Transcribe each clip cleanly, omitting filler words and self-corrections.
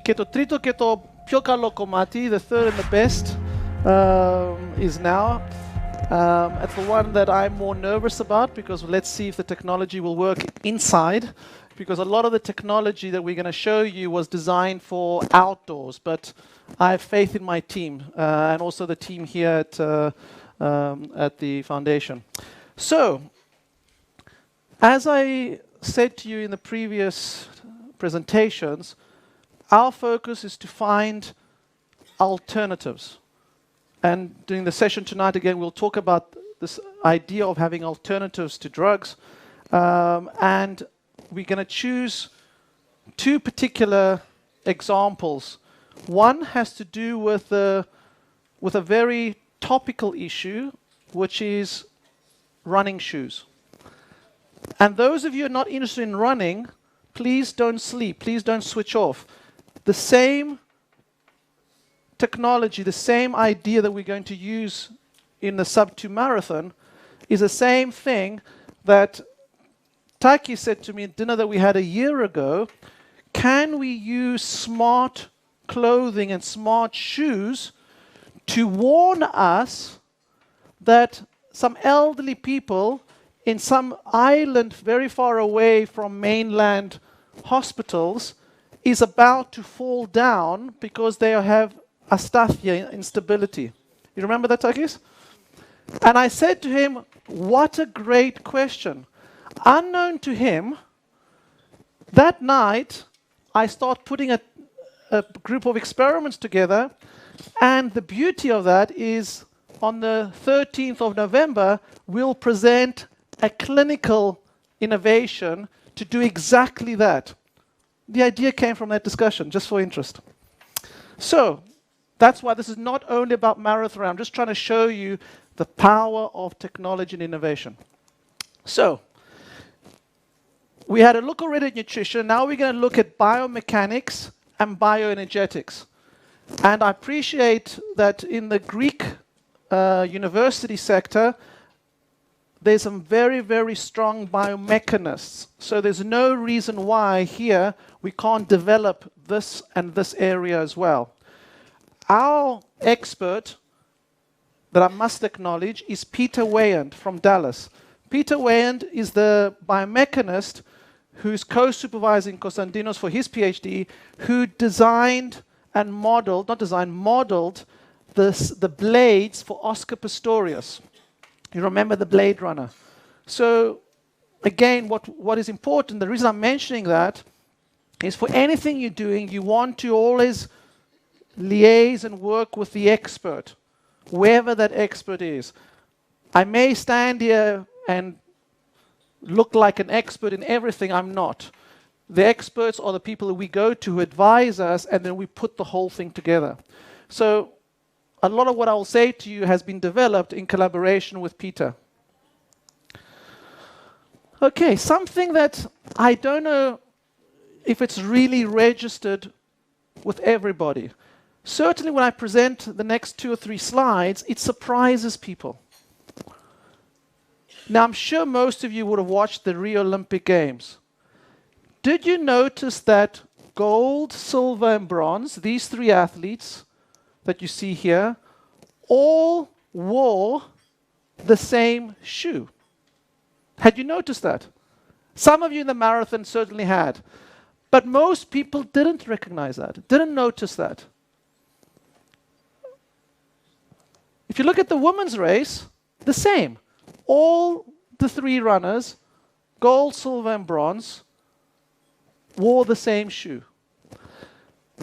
Ke to trito ke to pioka lokomati, the third and the best, is now. It's the one that I'm more nervous about because let's see if the technology will work inside. Because a lot of the technology that we're going to show you was designed for outdoors, but I have faith in my team and also the team here at the foundation. So, as I said to you in the previous presentations, our focus is to find alternatives. And during the session tonight, again, we'll talk about this idea of having alternatives to drugs. And we're going to choose two particular examples. One has to do with a very topical issue, which is running shoes. And those of you who are not interested in running, please don't sleep, please don't switch off. The same technology, the same idea that we're going to use in the sub-2 marathon is the same thing that Taki said to me at dinner that we had a year ago. Can we use smart clothing and smart shoes to warn us that some elderly people in some island very far away from mainland hospitals is about to fall down because they have astathia, instability? You remember that, Takis? And I said to him, what a great question. Unknown to him, that night, I start putting a group of experiments together, and the beauty of that is on the 13th of November, we'll present a clinical innovation to do exactly that. The idea came from that discussion, just for interest. So, that's why this is not only about marathon. I'm just trying to show you the power of technology and innovation. So, we had a look already at nutrition. Now we're going to look at biomechanics and bioenergetics. And I appreciate that in the Greek university sector, there's some very, very strong biomechanists. So there's no reason why here we can't develop this and this area as well. Our expert that I must acknowledge is Peter Weyand from Dallas. Peter Weyand is the biomechanist who's co-supervising Konstantinos for his PhD, who designed and modeled, not designed, modeled the blades for Oscar Pistorius. You remember the Blade Runner. So again, what is important, the reason I'm mentioning that is for anything you're doing, you want to always liaise and work with the expert, wherever that expert is. I may stand here and look like an expert in everything. I'm not. The experts are the people that we go to who advise us, and then we put the whole thing together. So a lot of what I will say to you has been developed in collaboration with Peter. Okay, something that I don't know if it's really registered with everybody. Certainly when I present the next 2 or 3 slides, it surprises people. Now, I'm sure most of you would have watched the Rio Olympic Games. Did you notice that gold, silver, and bronze, these 3 athletes that you see here, all wore the same shoe? Had you noticed that? Some of you in the marathon certainly had. But most people didn't recognize that, didn't notice that. If you look at the women's race, the same. All the 3 runners, gold, silver, and bronze, wore the same shoe.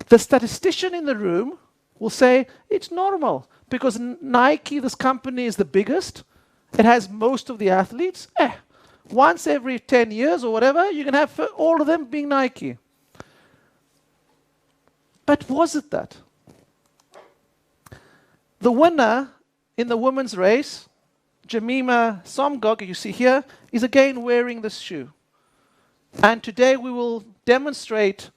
The statistician in the room will say, it's normal, because Nike, this company, is the biggest. It has most of the athletes. Once every 10 years or whatever, you can have all of them being Nike. But was it that? The winner in the women's race, Jemima Somgog, you see here, is again wearing this shoe. And today we will demonstrate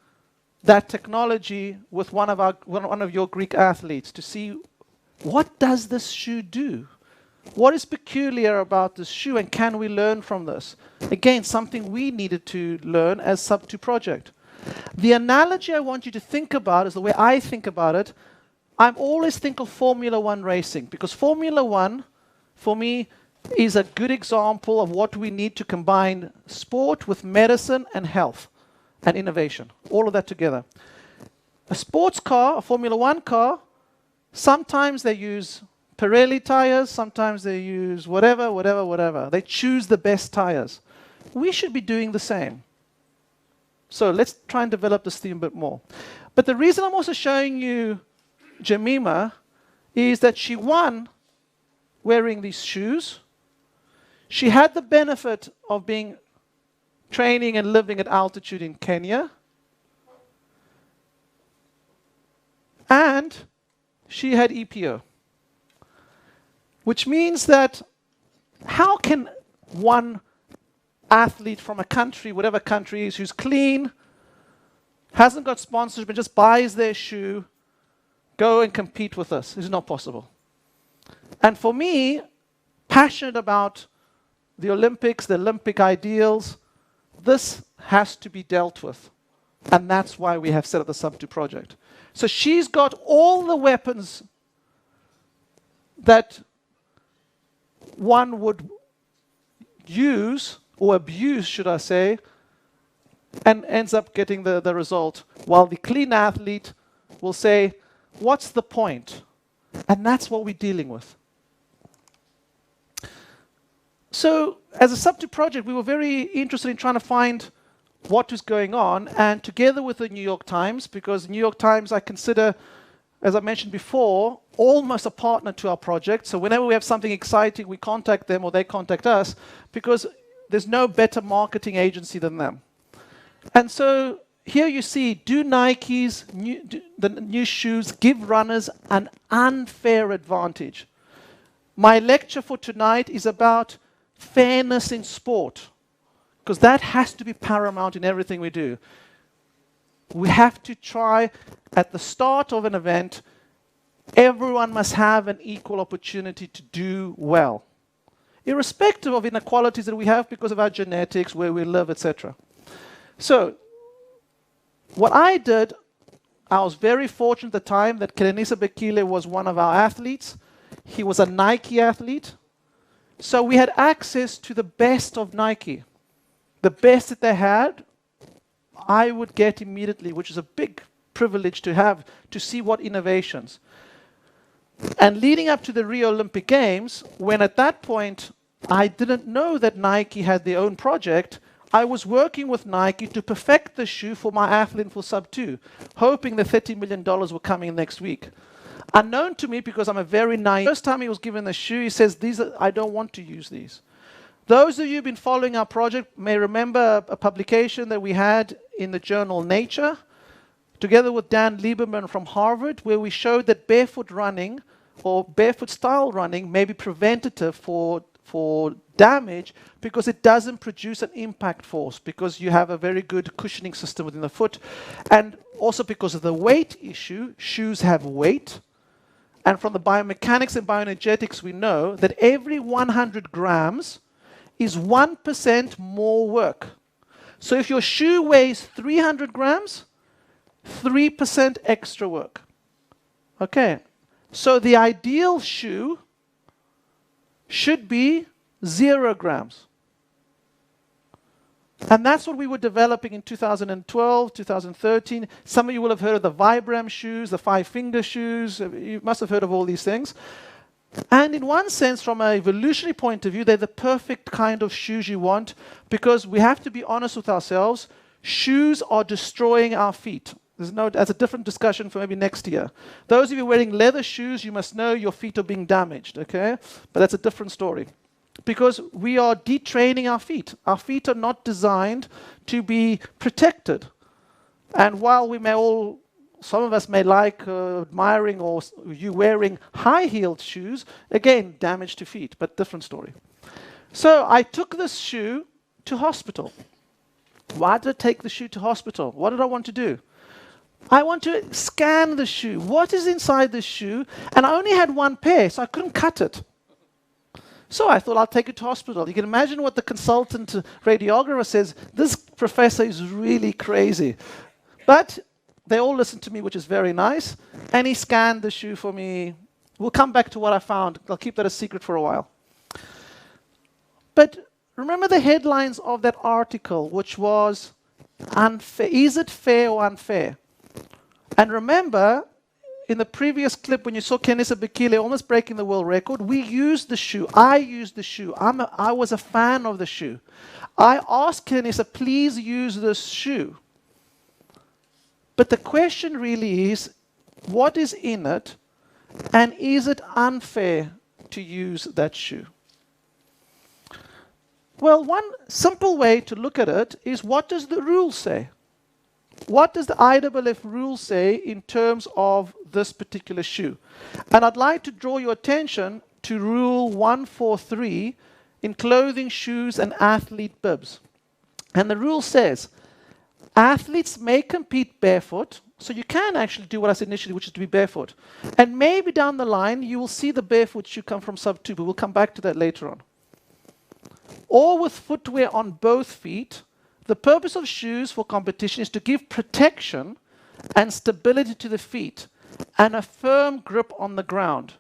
that technology with one of your Greek athletes to see what does this shoe do? What is peculiar about this shoe, and can we learn from this? Again, something we needed to learn as sub-2 project. The analogy I want you to think about is the way I think about it. I always think of Formula One racing, because Formula One, for me, is a good example of what we need to combine sport with medicine and health and innovation, all of that together. A sports car, a Formula One car, sometimes they use Pirelli tires, sometimes they use whatever. They choose the best tires. We should be doing the same. So let's try and develop this theme a bit more. But the reason I'm also showing you Jemima is that she won wearing these shoes. She had the benefit of being training and living at altitude in Kenya. And she had EPO. Which means that how can one athlete from a country, whatever country it is, who's clean, hasn't got sponsorship, but just buys their shoe, go and compete with us? It's not possible. And for me, passionate about the Olympics, the Olympic ideals, this has to be dealt with. And that's why we have set up the Sub2 project. So she's got all the weapons that one would use, or abuse, should I say, and ends up getting the result, while the clean athlete will say, what's the point? And that's what we're dealing with. So as a Sub2 project, we were very interested in trying to find what was going on, and together with the New York Times, because the New York Times I consider, as I mentioned before, almost a partner to our project. So whenever we have something exciting, we contact them or they contact us, because there's no better marketing agency than them. And so here you see, do Nike's the new shoes give runners an unfair advantage? My lecture for tonight is about fairness in sport, because that has to be paramount in everything we do. We have to try, at the start of an event, everyone must have an equal opportunity to do well, irrespective of inequalities that we have because of our genetics, where we live, etc. So, what I did, I was very fortunate at the time that Kenenisa Bekele was one of our athletes. He was a Nike athlete. So we had access to the best of Nike. The best that they had, I would get immediately, which is a big privilege to have, to see what innovations. And leading up to the Rio Olympic Games, when at that point I didn't know that Nike had their own project, I was working with Nike to perfect the shoe for my athlete for Sub2, hoping the $30 million were coming next week. Unknown to me, because I'm a very naive. First time he was given the shoe, he says, I don't want to use these. Those of you who've been following our project may remember a publication that we had in the journal Nature, together with Dan Lieberman from Harvard, where we showed that barefoot running or barefoot style running may be preventative for damage because it doesn't produce an impact force, because you have a very good cushioning system within the foot. And also because of the weight issue, shoes have weight. And from the biomechanics and bioenergetics, we know that every 100 grams is 1% more work. So if your shoe weighs 300 grams, 3% extra work. Okay, so the ideal shoe should be 0 grams. And that's what we were developing in 2012, 2013. Some of you will have heard of the Vibram shoes, the 5-finger shoes. You must have heard of all these things. And in one sense, from an evolutionary point of view, they're the perfect kind of shoes you want, because we have to be honest with ourselves. Shoes are destroying our feet. That's a different discussion for maybe next year. Those of you wearing leather shoes, you must know your feet are being damaged, okay? But that's a different story. Because we are detraining our feet. Our feet are not designed to be protected. And while we may all, some of us may like admiring or you wearing high-heeled shoes, again, damage to feet, but different story. So I took this shoe to hospital. Why did I take the shoe to hospital? What did I want to do? I want to scan the shoe. What is inside the shoe? And I only had one pair, so I couldn't cut it. So I thought I'll take it to hospital. You can imagine what the consultant radiographer says. This professor is really crazy. But they all listened to me, which is very nice. And he scanned the shoe for me. We'll come back to what I found. I'll keep that a secret for a while. But remember the headlines of that article, which was, unfair. Is it fair or unfair? And remember, in the previous clip, when you saw Kenenisa Bekele almost breaking the world record, we used the shoe. I used the shoe. I was a fan of the shoe. I asked Kenenisa, please use this shoe. But the question really is, what is in it, and is it unfair to use that shoe? Well, one simple way to look at it is, what does the rule say? What does the IAAF rule say in terms of this particular shoe? And I'd like to draw your attention to Rule 143 in clothing, shoes, and athlete bibs. And the rule says, athletes may compete barefoot, so you can actually do what I said initially, which is to be barefoot. And maybe down the line, you will see the barefoot shoe come from sub 2, but we'll come back to that later on. Or with footwear on both feet. The purpose of shoes for competition is to give protection and stability to the feet and a firm grip on the ground.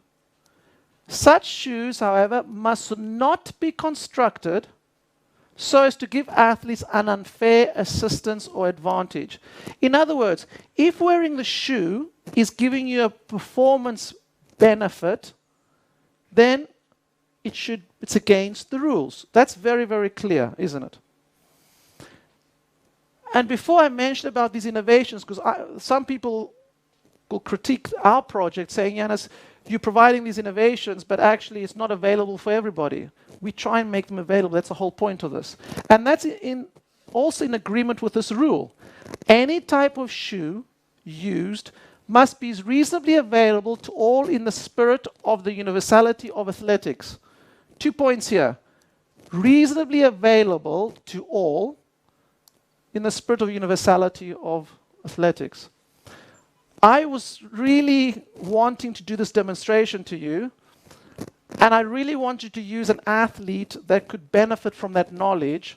Such shoes, however, must not be constructed so as to give athletes an unfair assistance or advantage. In other words, if wearing the shoe is giving you a performance benefit, then it's against the rules. That's very, very clear, isn't it? And before I mention about these innovations, because some people will critique our project saying, Janus, you're providing these innovations, but actually it's not available for everybody. We try and make them available. That's the whole point of this. And that's also in agreement with this rule. Any type of shoe used must be reasonably available to all in the spirit of the universality of athletics. 2 points here. Reasonably available to all in the spirit of universality of athletics. I was really wanting to do this demonstration to you, and I really wanted to use an athlete that could benefit from that knowledge.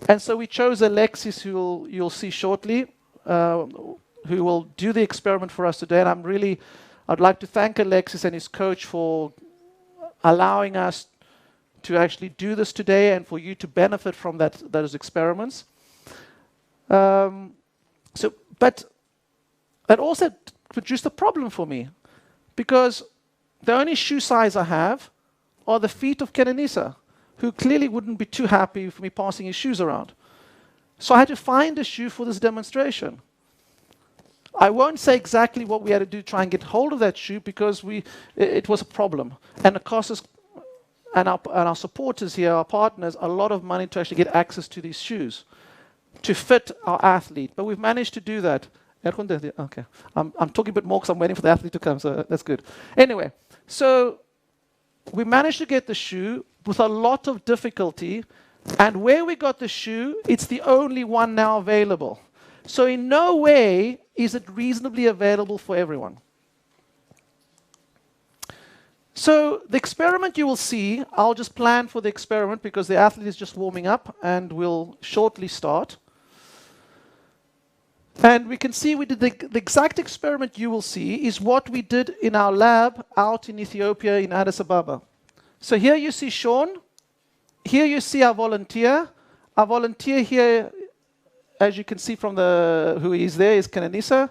And so we chose Alexis, who you'll see shortly, who will do the experiment for us today. And I'd like to thank Alexis and his coach for allowing us to actually do this today and for you to benefit from those experiments. But that also produced a problem for me, because the only shoe size I have are the feet of Kenenisa, who clearly wouldn't be too happy for me passing his shoes around. So I had to find a shoe for this demonstration. I won't say exactly what we had to do to try and get hold of that shoe, because it was a problem. And it cost us, and our supporters here, our partners, a lot of money to actually get access to these shoes, to fit our athlete. But we've managed to do that. Okay, I'm talking a bit more because I'm waiting for the athlete to come, so that's good. Anyway, so we managed to get the shoe with a lot of difficulty, and where we got the shoe, it's the only one now available. So in no way is it reasonably available for everyone. So the experiment you will see, I'll just plan for the experiment because the athlete is just warming up and we'll shortly start. And we can see we did the exact experiment you will see is what we did in our lab out in Ethiopia in Addis Ababa. So here you see Sean. Here you see our volunteer. Our volunteer here, as you can see from who is there, is Kenenisa.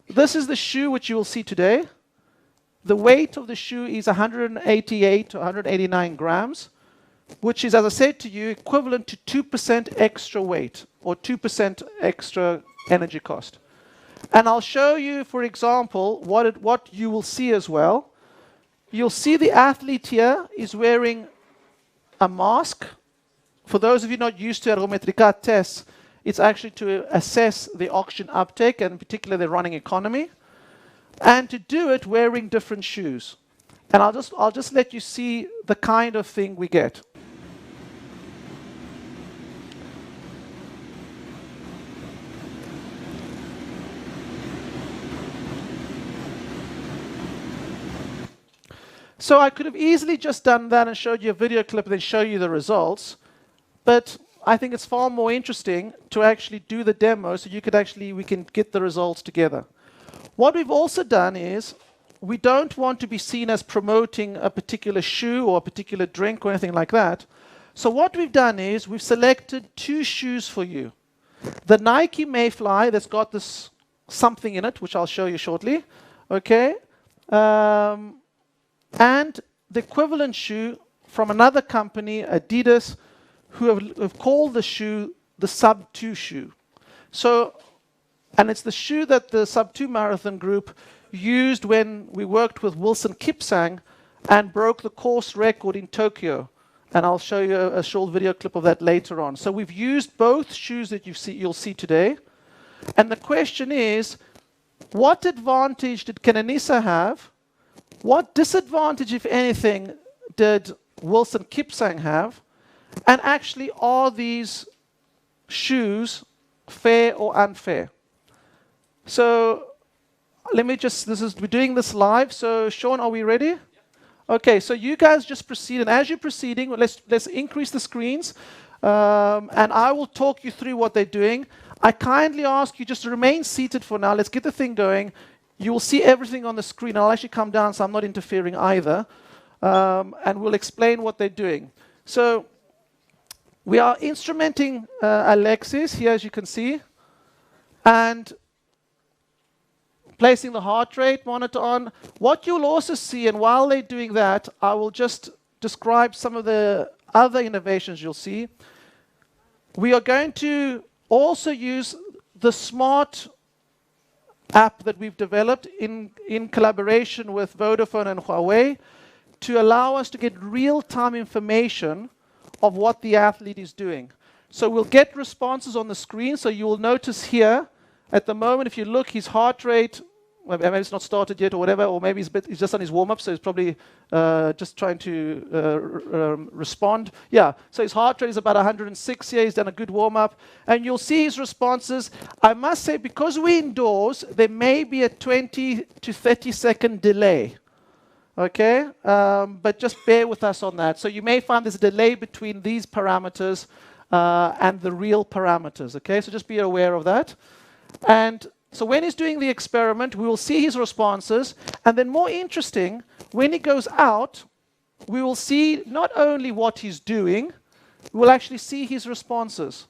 This is the shoe which you will see today. The weight of the shoe is 188 to 189 grams, which is, as I said to you, equivalent to 2% extra weight or 2% extra energy cost. And I'll show you, for example, what you will see as well. You'll see the athlete here is wearing a mask. For those of you not used to ergometrica tests, it's actually to assess the oxygen uptake, and in particular the running economy, and to do it wearing different shoes. And I'll just let you see the kind of thing we get. So I could have easily just done that and showed you a video clip and then show you the results. But I think it's far more interesting to actually do the demo so we can get the results together. What we've also done is we don't want to be seen as promoting a particular shoe or a particular drink or anything like that. So what we've done is we've selected 2 shoes for you. The Nike Mayfly that's got this something in it, which I'll show you shortly, okay? And the equivalent shoe from another company, Adidas, who have called the shoe the Sub 2 shoe. So, and it's the shoe that the Sub 2 Marathon group used when we worked with Wilson Kipsang and broke the course record in Tokyo. And I'll show you a short video clip of that later on. So we've used both shoes that you'll see today. And the question is, what advantage did Kenenisa have? What disadvantage, if anything, did Wilson Kipsang have? And actually, are these shoes fair or unfair? So let me just, we're doing this live. So Sean, are we ready? Okay, so you guys just proceed, and as you're proceeding, let's increase the screens, and I will talk you through what they're doing. I kindly ask you just to remain seated for now. Let's get the thing going. You will see everything on the screen. I'll actually come down, so I'm not interfering either, and we'll explain what they're doing. So we are instrumenting Alexis here, as you can see, and placing the heart rate monitor on. What you'll also see, and while they're doing that, I will just describe some of the other innovations you'll see. We are going to also use the smart app that we've developed in collaboration with Vodafone and Huawei to allow us to get real-time information of what the athlete is doing. So we'll get responses on the screen. So you will notice here, at the moment, if you look, his heart rate, well, maybe it's not started yet or whatever, or maybe he's just on his warm-up, so he's probably just trying to respond. Yeah, so his heart rate is about 106 here. He's done a good warm-up. And you'll see his responses. I must say, because we're indoors, there may be a 20 to 30-second delay. Okay, but just bear with us on that. So you may find there's a delay between these parameters and the real parameters. Okay, so just be aware of that. And so when he's doing the experiment, we will see his responses. And then more interesting, when he goes out, we will see not only what he's doing, we will actually see his responses.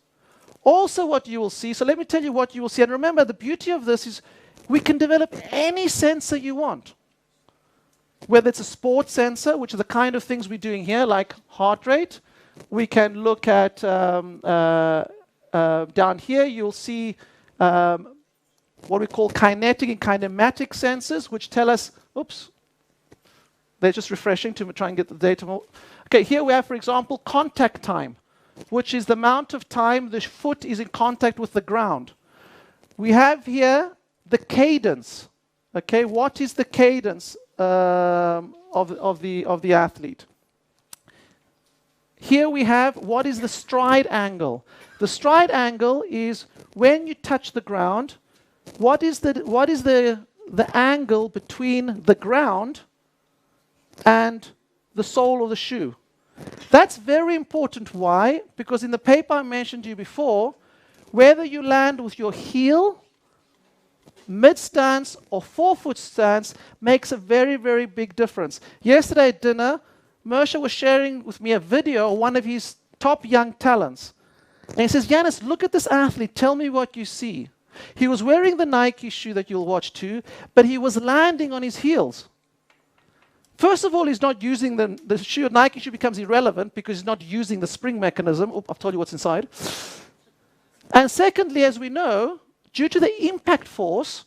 Also what you will see, so let me tell you what you will see. And remember, the beauty of this is we can develop any sensor you want. Whether it's a sports sensor, which are the kind of things we're doing here, like heart rate. We can look at, down here, you'll see what we call kinetic and kinematic sensors, which tell us, oops, they're just refreshing to try and get the data more. Okay, here we have, for example, contact time, which is the amount of time the foot is in contact with the ground. We have here the cadence. Okay, what is the cadence of the athlete? Here we have what is the stride angle. The stride angle is when you touch the ground, what is the angle between the ground and the sole of the shoe. That's very important. Why? Because in the paper I mentioned to you before, whether you land with your heel, mid-stance or forefoot stance makes a very, very big difference. Yesterday at dinner, Mersha was sharing with me a video of one of his top young talents. And he says, Yanis, look at this athlete. Tell me what you see. He was wearing the Nike shoe that you'll watch too, but he was landing on his heels. First of all, he's not using the shoe. Nike shoe becomes irrelevant because he's not using the spring mechanism. Oh, I've told you what's inside. And secondly, as we know, due to the impact force,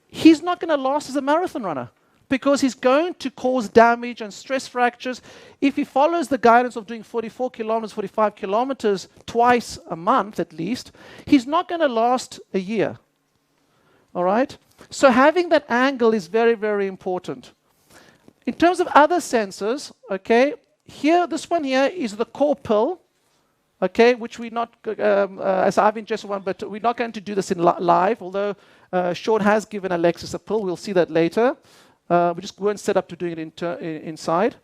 he's not going to last as a marathon runner because he's going to cause damage and stress fractures. If he follows the guidance of doing 44 kilometers, 45 kilometers twice a month at least, he's not going to last a year. All right? So having that angle is very, very important. In terms of other sensors, okay, here, this one here is the core pill. Okay, which we're not, as I've ingested one, but we're not going to do this in live, although Sean has given Alexis a pill. We'll see that later. We just weren't set up to doing it inside.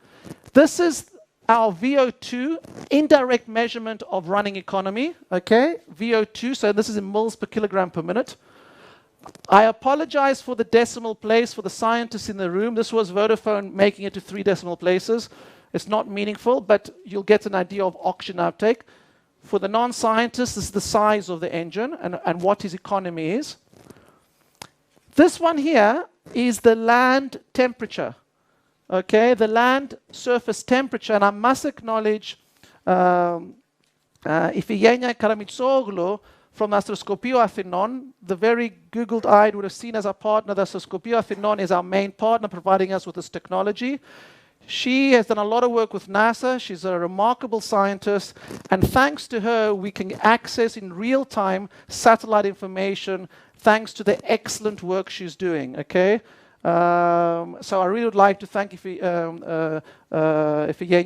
This is our VO2, indirect measurement of running economy, okay? VO2, so this is in moles per kilogram per minute. I apologize for the decimal place for the scientists in the room. This was Vodafone making it to 3 decimal places. It's not meaningful, but you'll get an idea of oxygen uptake. For the non-scientists, this is the size of the engine and what his economy is. This one here is the land temperature. Okay, the land surface temperature, and I must acknowledge Ifigenia Karamitsoglu from Astroskopio Athinon. The very Googled-eyed would have seen as our partner, the Astroskopio Athinon is our main partner providing us with this technology. She has done a lot of work with NASA. She's a remarkable scientist, and thanks to her, we can access in real time satellite information thanks to the excellent work she's doing, okay? So I really would like to thank Ifigenia,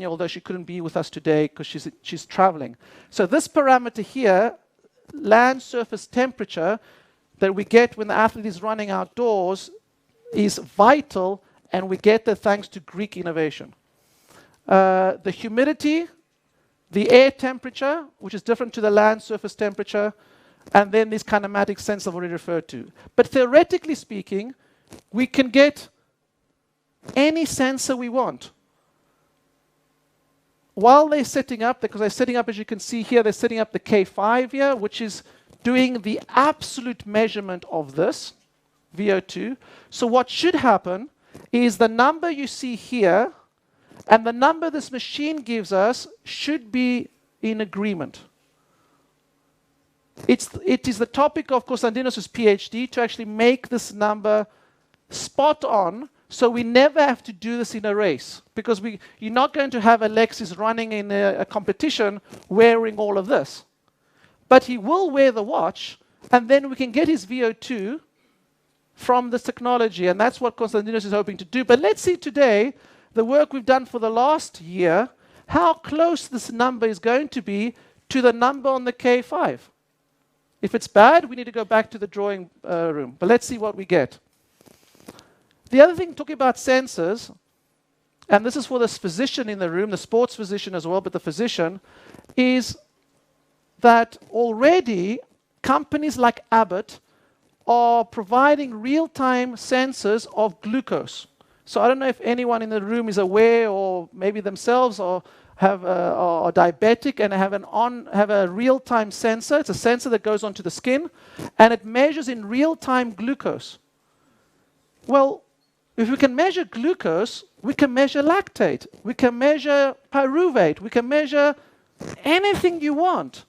although she couldn't be with us today because she's traveling. So this parameter here, land surface temperature, that we get when the athlete is running outdoors is vital, and we get that thanks to Greek innovation. The humidity, the air temperature, which is different to the land surface temperature, and then these kinematic sensors I've already referred to. But theoretically speaking, we can get any sensor we want. While they're setting up, because they're setting up, as you can see here, they're setting up the K5 here, which is doing the absolute measurement of this, VO2. So what should happen is the number you see here and the number this machine gives us should be in agreement. It is the topic of Konstantinos' PhD to actually make this number spot on, so we never have to do this in a race, because you're not going to have Alexis running in a competition wearing all of this. But he will wear the watch, and then we can get his VO2 from this technology, and that's what Konstantinos is hoping to do. But let's see today, the work we've done for the last year, how close this number is going to be to the number on the K5. If it's bad, we need to go back to the drawing room. But let's see what we get. The other thing, talking about sensors, and this is for this physician in the room, the sports physician as well, but the physician, is that already companies like Abbott are providing real-time sensors of glucose. So I don't know if anyone in the room is aware, or maybe themselves are diabetic and have a real-time sensor. It's a sensor that goes onto the skin, and it measures in real-time glucose. Well, if we can measure glucose, we can measure lactate, we can measure pyruvate, we can measure anything you want.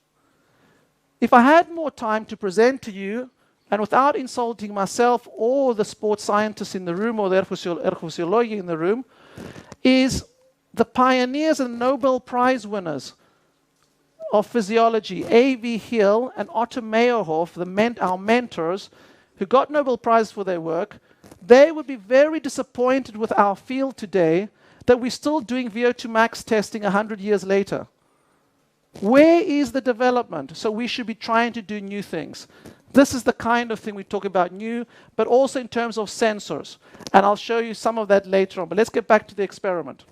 If I had more time to present to you, and without insulting myself or the sports scientists in the room or the ergophysiology in the room, is the pioneers and Nobel Prize winners of physiology, A.V. Hill and Otto Meyerhoff, our mentors, who got Nobel Prize for their work. They would be very disappointed with our field today that we're still doing VO2 max testing 100 years later. Where is the development? So we should be trying to do new things. This is the kind of thing we talk about new, but also in terms of sensors. And I'll show you some of that later on. But let's get back to the experiment.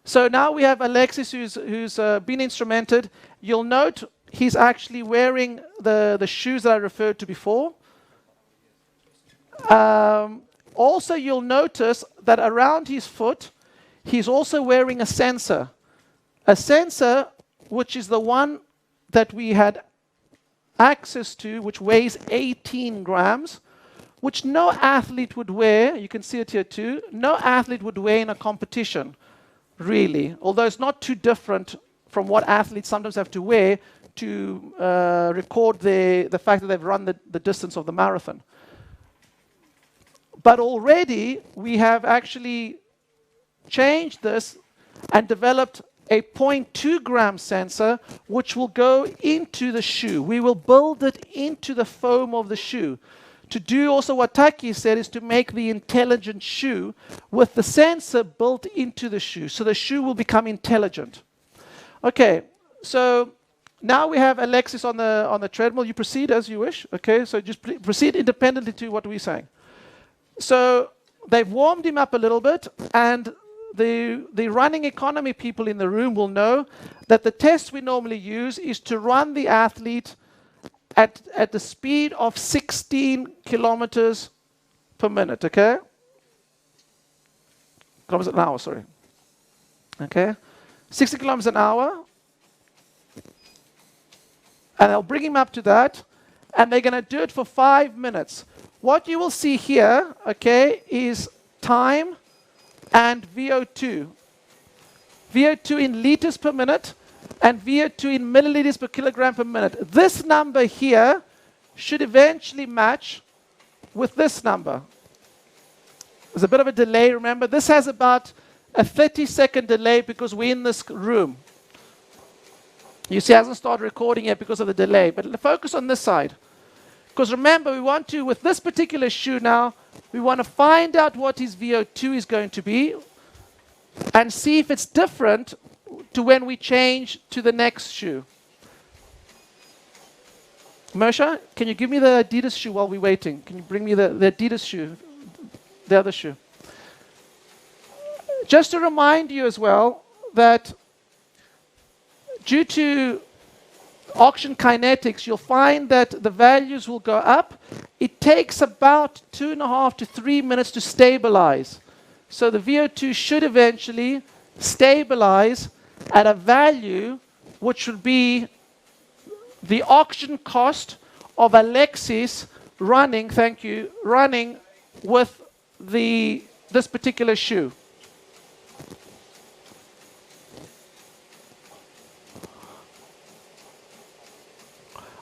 So now we have Alexis who's been instrumented. You'll note he's actually wearing the shoes that I referred to before. Also, you'll notice that around his foot, he's also wearing a sensor. A sensor which is the one that we had access to, which weighs 18 grams, which no athlete would wear. You can see it here too. No athlete would wear in a competition, really, although it's not too different from what athletes sometimes have to wear to record the fact that they've run the distance of the marathon. But already we have actually changed this and developed a 0.2 gram sensor, which will go into the shoe. We will build it into the foam of the shoe. To do also what Taki said is to make the intelligent shoe with the sensor built into the shoe. So the shoe will become intelligent. Okay, so now we have Alexis on the treadmill. You proceed as you wish. Okay, so just proceed independently to what we're saying. So they've warmed him up a little bit, and the running economy people in the room will know that the test we normally use is to run the athlete at the speed of 16 kilometers per minute, okay? Kilometers an hour, sorry. Okay? 60 kilometers an hour. And I'll bring him up to that. And they're going to do it for 5 minutes. What you will see here, okay, is time and VO2. VO2 in liters per minute and VO2 in milliliters per kilogram per minute. This number here should eventually match with this number. There's a bit of a delay, remember. This has about a 30-second delay because we're in this room. You see, it hasn't started recording yet because of the delay. But focus on this side. Because remember, we want to, with this particular shoe now, we want to find out what his VO2 is going to be and see if it's different to when we change to the next shoe. Moshe, can you give me the Adidas shoe while we're waiting? Can you bring me the Adidas shoe, the other shoe? Just to remind you as well that due to auction kinetics, you'll find that the values will go up. It takes about 2.5 to 3 minutes to stabilize. So the VO2 should eventually stabilize at a value which would be the auction cost of Alexis running, thank you, running with this particular shoe.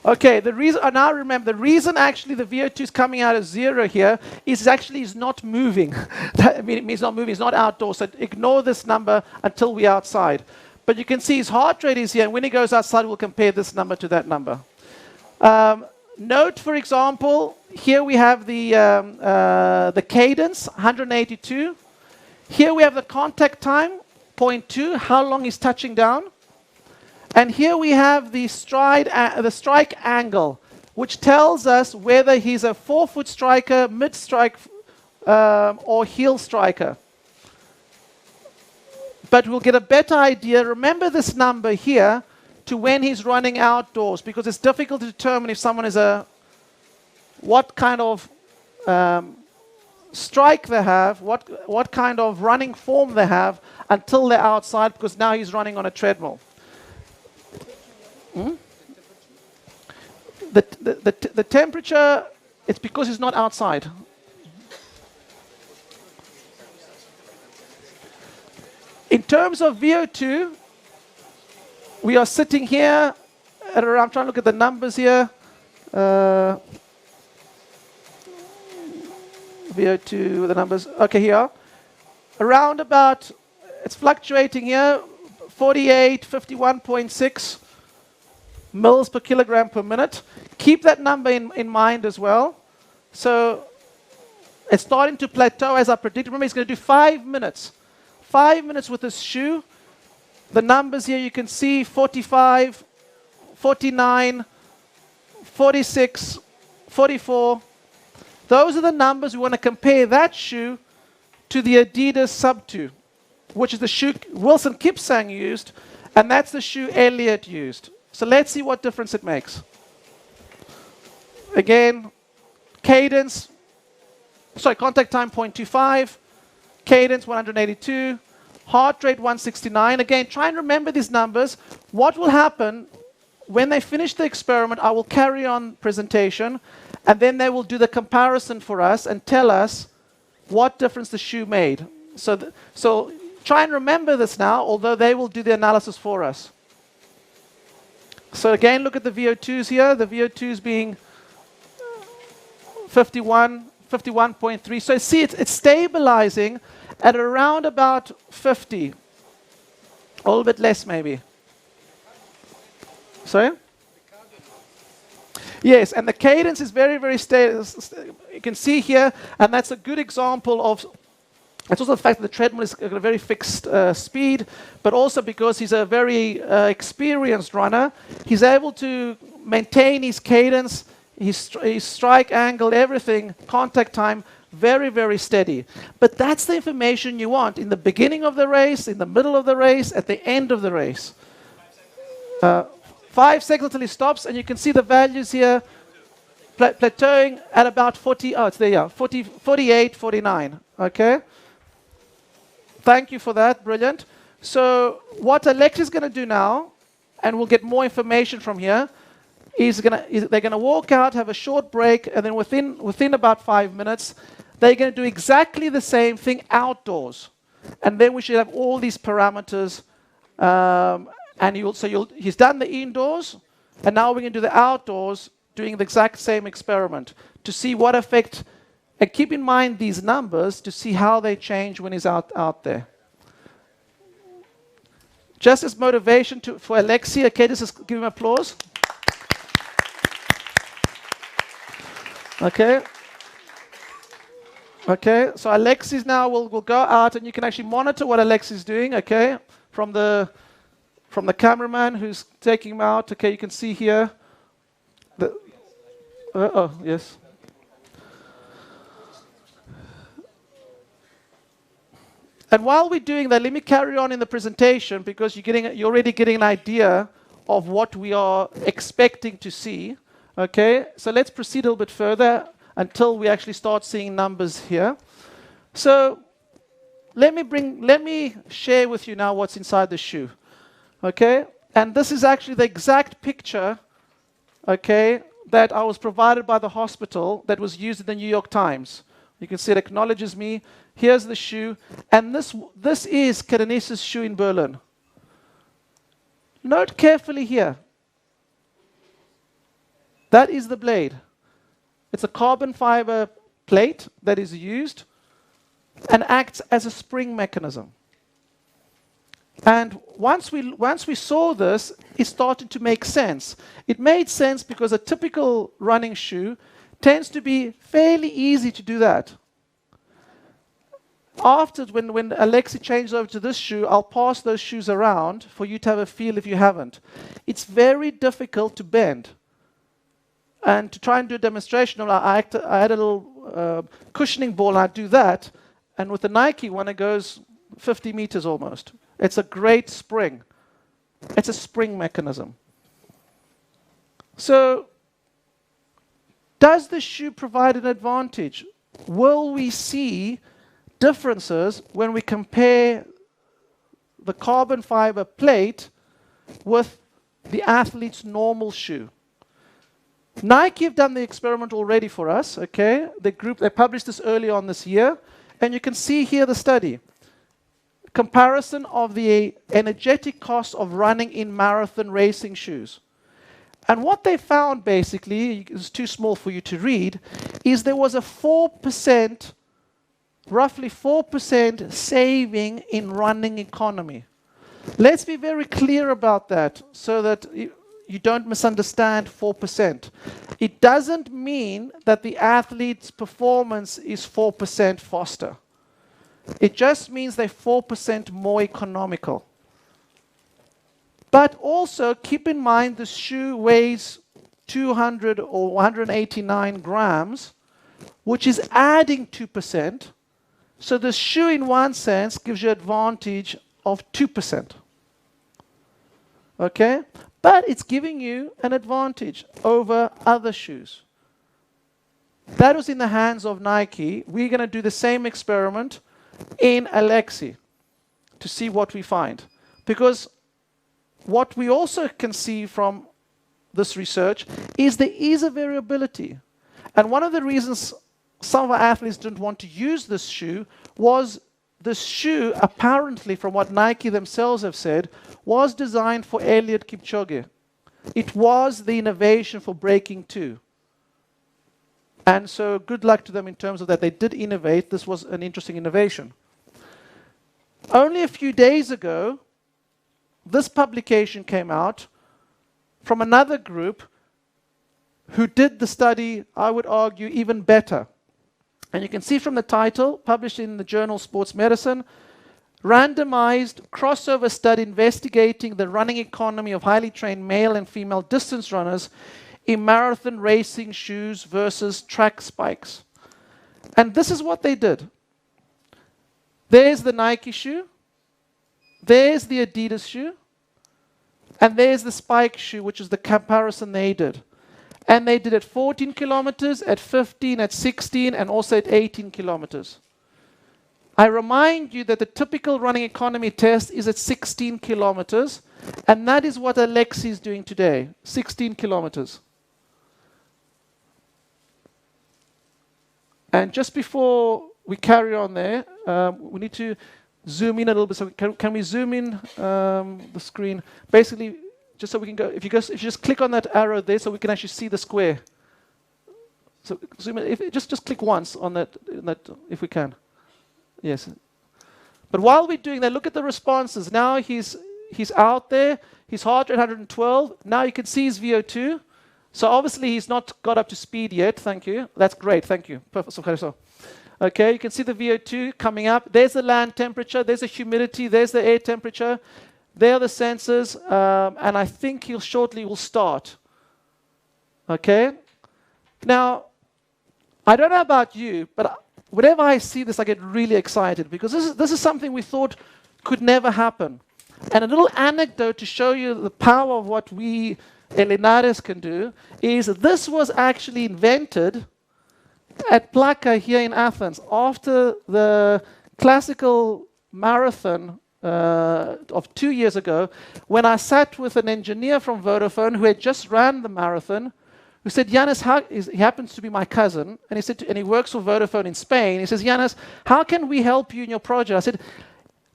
Okay, the reason, now remember, the reason actually the VO2 is coming out as 0 here is actually he's not moving. I mean, it means not moving, he's not outdoors, so ignore this number until we're outside. But you can see his heart rate is here, and when he goes outside, we'll compare this number to that number. Note, for example, here we have the cadence, 182. Here we have the contact time, 0.2, how long he's touching down. And here we have the strike angle, which tells us whether he's a forefoot striker, mid-strike, or heel striker. But we'll get a better idea. Remember this number here to when he's running outdoors, because it's difficult to determine if someone is what kind of strike they have, what kind of running form they have until they're outside, because now he's running on a treadmill. The temperature, it's because it's not outside. In terms of VO2, we are sitting here at around, I'm trying to look at the numbers here. VO2, the numbers, okay, here. Around about, it's fluctuating here, 48, 51.6 mils per kilogram per minute. Keep that number in mind as well. So it's starting to plateau as I predicted. Remember, he's going to do 5 minutes. 5 minutes with this shoe. The numbers here you can see 45, 49, 46, 44. Those are the numbers we want to compare that shoe to the Adidas Sub 2, which is the shoe Wilson Kipsang used, and that's the shoe Elliott used. So let's see what difference it makes. Again, cadence, contact time 0.25, cadence 182, heart rate 169. Again, try and remember these numbers. What will happen when they finish the experiment, I will carry on presentation, and then they will do the comparison for us and tell us what difference the shoe made. So try and remember this now, although they will do the analysis for us. So again, look at the VO2s here. The VO2s being 51, 51.3. So see, it's stabilizing at around about 50. A little bit less, maybe. Sorry? Yes, and the cadence is very, very stable. You can see here, and that's a good example of. It's also the fact that the treadmill is at a very fixed speed, but also because he's a very experienced runner, he's able to maintain his cadence, his strike angle, everything, contact time, Very, very steady. But that's the information you want in the beginning of the race, in the middle of the race, at the end of the race. 5 seconds until he stops, and you can see the values here plateauing at about 40, oh, it's there, yeah, 40, 48, 49, okay? Thank you for that, brilliant. So what Alexi's going to do now, and we'll get more information from here, is they're going to walk out, have a short break, and then within about 5 minutes, they're going to do exactly the same thing outdoors. And then we should have all these parameters, and he's done the indoors, and now we're going to do the outdoors, doing the exact same experiment to see what effect, and keep in mind these numbers to see how they change when he's out there. Just as motivation for Alexi, okay, just give him applause. Okay. Okay, so Alexi's now will go out, and you can actually monitor what Alexi's doing, okay, from the cameraman who's taking him out. Okay, you can see here. Oh, yes. And while we're doing that, let me carry on in the presentation, because you're already getting an idea of what we are expecting to see. Okay, so let's proceed a little bit further until we actually start seeing numbers here. So let me share with you now what's inside the shoe. Okay, and this is actually the exact picture, okay, that I was provided by the hospital that was used in the New York Times. You can see it acknowledges me. Here's the shoe, and this is Kadenis's shoe in Berlin. Note carefully here. That is the blade. It's a carbon fiber plate that is used and acts as a spring mechanism. And once we saw this, it started to make sense. It made sense because a typical running shoe tends to be fairly easy to do that. After, when Alexi changed over to this shoe, I'll pass those shoes around for you to have a feel if you haven't. It's very difficult to bend. And to try and do a demonstration, I had a little cushioning ball, and I do that. And with the Nike one, it goes 50 meters almost. It's a great spring. It's a spring mechanism. So, does the shoe provide an advantage? Will we see differences when we compare the carbon fiber plate with the athlete's normal shoe? Nike have done the experiment already for us, okay? They published this early on this year, and you can see here the study. Comparison of the energetic cost of running in marathon racing shoes. And what they found, basically, it's too small for you to read, is there was a 4%, roughly 4% saving in running economy. Let's be very clear about that so that you don't misunderstand 4%. It doesn't mean that the athlete's performance is 4% faster. It just means they're 4% more economical. But also keep in mind the shoe weighs 200 or 189 grams, which is adding 2%. So the shoe in one sense gives you advantage of 2%. Okay? But it's giving you an advantage over other shoes. That was in the hands of Nike. We're going to do the same experiment in Alexi to see what we find. Because what we also can see from this research is there is a variability. And one of the reasons some of our athletes didn't want to use this shoe was this shoe, apparently, from what Nike themselves have said, was designed for Eliud Kipchoge. It was the innovation for breaking 2. And so good luck to them in terms of that. They did innovate. This was an interesting innovation. Only a few days ago, this publication came out from another group who did the study, I would argue, even better. And you can see from the title, published in the journal Sports Medicine, randomized crossover study investigating the running economy of highly trained male and female distance runners in marathon racing shoes versus track spikes. And this is what they did. There's the Nike shoe. There's the Adidas shoe. And there's the Spike shoe, which is the comparison they did. And they did at 14 kilometers, at 15, at 16, and also at 18 kilometers. I remind you that the typical running economy test is at 16 kilometers, and that is what Alexi is doing today, 16 kilometers. And just before we carry on there, we need to zoom in a little bit. So can we zoom in the screen? Basically, just so we can go, if you just click on that arrow there so we can actually see the square. So zoom in, just click once on that, if we can. Yes. But while we're doing that, look at the responses. Now he's out there, his heart rate 112. Now you can see his VO2. So obviously he's not got up to speed yet. Thank you. That's great. Thank you. Perfect. Okay, you can see the VO2 coming up. There's the land temperature. There's the humidity. There's the air temperature. There are the sensors. And I think he'll shortly will start. Okay. Now, I don't know about you, but whenever I see this, I get really excited because this is something we thought could never happen. And a little anecdote to show you the power of what we Elinares can do is this was actually invented at Plaka here in Athens after the classical marathon of 2 years ago, when I sat with an engineer from Vodafone who had just ran the marathon, who said, Yanis, he happens to be my cousin, and he said, and he works for Vodafone in Spain. He says, Yanis, how can we help you in your project? I said,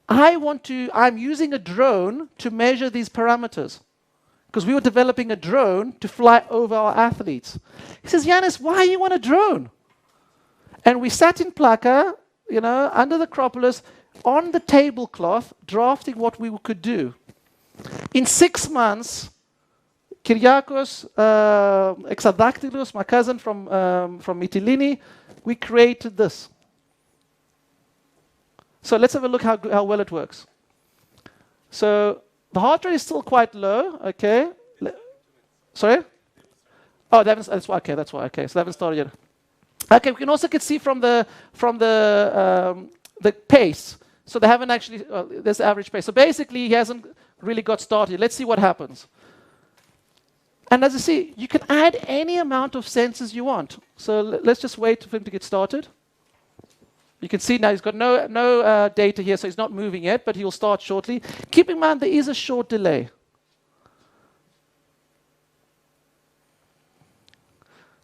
I'm using a drone to measure these parameters. Because we were developing a drone to fly over our athletes. He says, Yanis, why you want a drone? And we sat in Plaka, under the Acropolis, on the tablecloth, drafting what we could do. In 6 months, Kyriakos Exadaktylos, my cousin from Mytilene, we created this. So let's have a look how well it works. So the heart rate is still quite low, okay. Sorry? Oh, that's why, okay, that's why, okay. So they haven't started yet. Okay, we can also see from the pace. So they haven't actually, there's the average pace. So basically, he hasn't really got started. Let's see what happens. And as you see, you can add any amount of sensors you want. So let's just wait for him to get started. You can see now he's got no data here, so he's not moving yet, but he will start shortly. Keep in mind there is a short delay.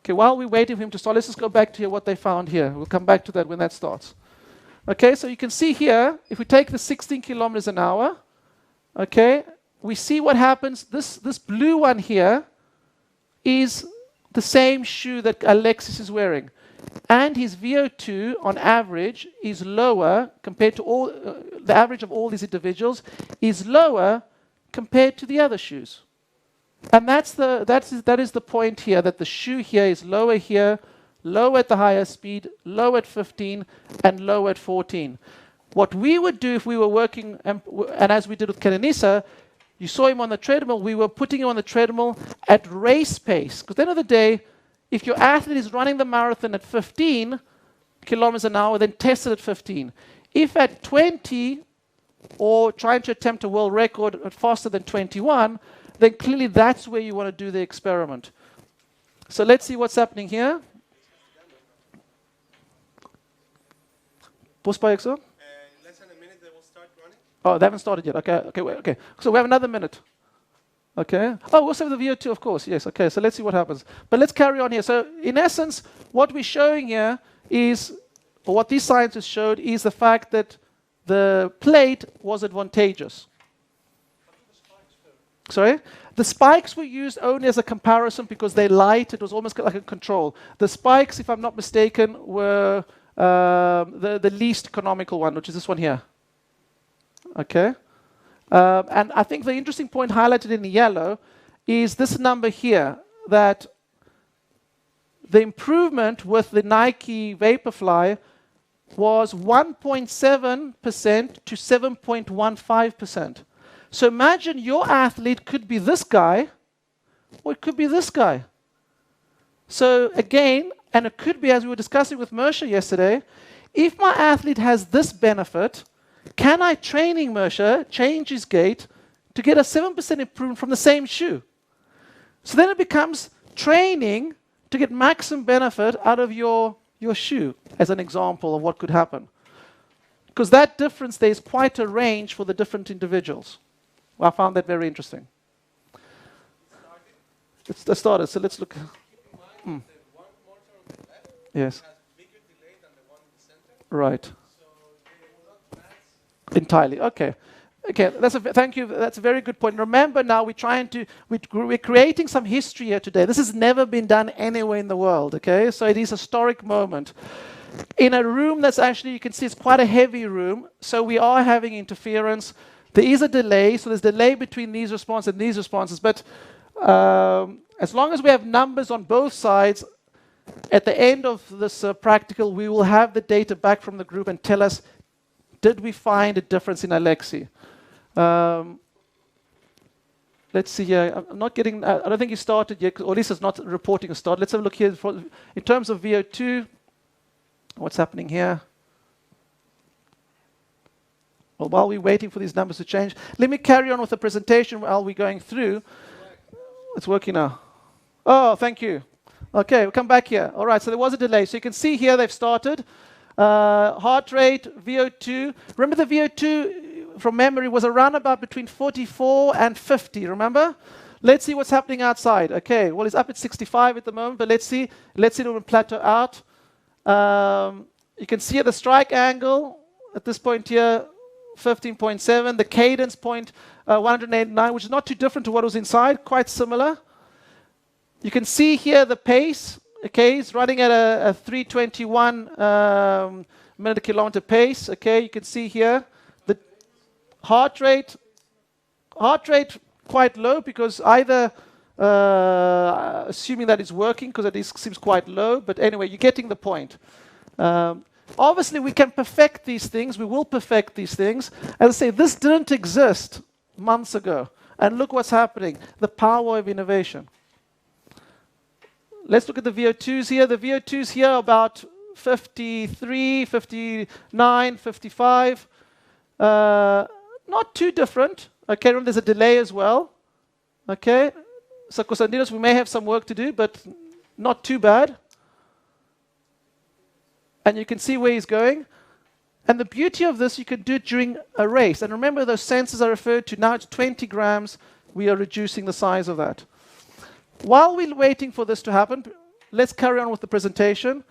Okay, while we're waiting for him to start, let's just go back to what they found here. We'll come back to that when that starts. Okay, so you can see here, if we take the 16 kilometers an hour, okay, we see what happens. This blue one here is the same shoe that Alexis is wearing. And his VO2 on average is lower compared to all, the average of all these individuals is lower compared to the other shoes. And that is the point here, that the shoe here is lower here, low at the higher speed, low at 15, and low at 14. What we would do if we were working, and as we did with Kenenisa, you saw him on the treadmill, we were putting him on the treadmill at race pace. Because at the end of the day, if your athlete is running the marathon at 15 kilometers an hour, then test it at 15. If at 20, or trying to attempt a world record at faster than 21, then clearly that's where you want to do the experiment. So let's see what's happening here. In less than a minute, they will start running. Oh, they haven't started yet. Okay. So we have another minute. Okay. Oh, we'll save the VO2, of course. Yes. Okay. So let's see what happens. But let's carry on here. So in essence, what we're showing here is, or what these scientists showed, is the fact that the plate was advantageous. Sorry? The spikes were used only as a comparison because they're light. It was almost like a control. The spikes, if I'm not mistaken, were the least economical one, which is this one here. Okay? And I think the interesting point highlighted in the yellow is this number here, that the improvement with the Nike Vaporfly was 1.7% to 7.15%. So imagine your athlete could be this guy, or it could be this guy. So again, and it could be, as we were discussing with Mersha yesterday, if my athlete has this benefit, can I, training Mersha, change his gait to get a 7% improvement from the same shoe? So then it becomes training to get maximum benefit out of your shoe, as an example of what could happen. Because that difference, there's quite a range for the different individuals. I found that very interesting. It's the starter, so let's look. Keep in mind that one motor on the left Yes. has bigger delay than the one in the center. Right. So they will not match. Entirely. Okay. Okay. Thank you. That's a very good point. Remember, now we're creating some history here today. This has never been done anywhere in the world. Okay. So it is a historic moment in a room that's actually, you can see, it's quite a heavy room. So we are having interference. There is a delay. So there's delay between these responses and these responses. But as long as we have numbers on both sides, at the end of this practical, we will have the data back from the group and tell us, did we find a difference in Alexi? Let's see here. I'm not getting, I don't think he started yet, or at least it's not reporting a start. Let's have a look here. In terms of VO2, what's happening here? Well, while we're waiting for these numbers to change, let me carry on with the presentation while we're going through. It's working now. Oh, thank you. Okay, we'll come back here. All right, so there was a delay. So you can see here they've started. Heart rate, VO2. Remember the VO2 from memory was around about between 44 and 50, remember? Let's see what's happening outside. Okay, well, it's up at 65 at the moment, but let's see it will plateau out. You can see at the strike angle at this point here, 15.7. The cadence point, 189, which is not too different to what was inside, quite similar. You can see here the pace, okay, it's running at a 321 minute a kilometer pace, okay, you can see here. The heart rate quite low, because either, assuming that it's working, because it seems quite low, but anyway, you're getting the point. Obviously, we can perfect these things. We will perfect these things. As I say, this didn't exist months ago. And look what's happening. The power of innovation. Let's look at the VO2s here. The VO2s here are about 53, 59, 55. Not too different. Okay, remember there's a delay as well. Okay. So, Konstantinos, we may have some work to do, but not too bad. And you can see where he's going. And the beauty of this, you can do it during a race. And remember, those sensors I referred to, now it's 20 grams. We are reducing the size of that. While we're waiting for this to happen, let's carry on with the presentation.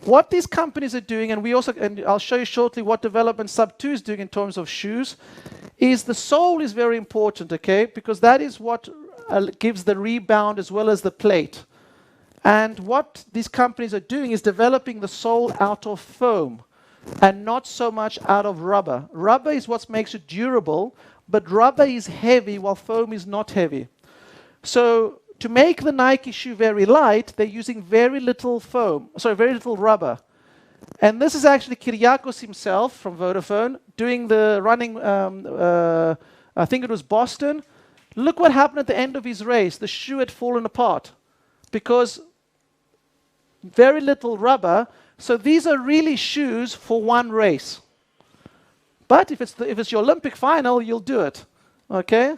What these companies are doing, and I'll show you shortly what development Sub2 is doing in terms of shoes, is the sole is very important, okay? Because that is what gives the rebound as well as the plate. And what these companies are doing is developing the sole out of foam and not so much out of rubber. Rubber is what makes it durable, but rubber is heavy while foam is not heavy. So to make the Nike shoe very light, they're using very little rubber. And this is actually Kyriakos himself from Vodafone doing the running, I think it was Boston. Look what happened at the end of his race. The shoe had fallen apart because very little rubber. So these are really shoes for one race. But if it's your Olympic final, you'll do it. Okay?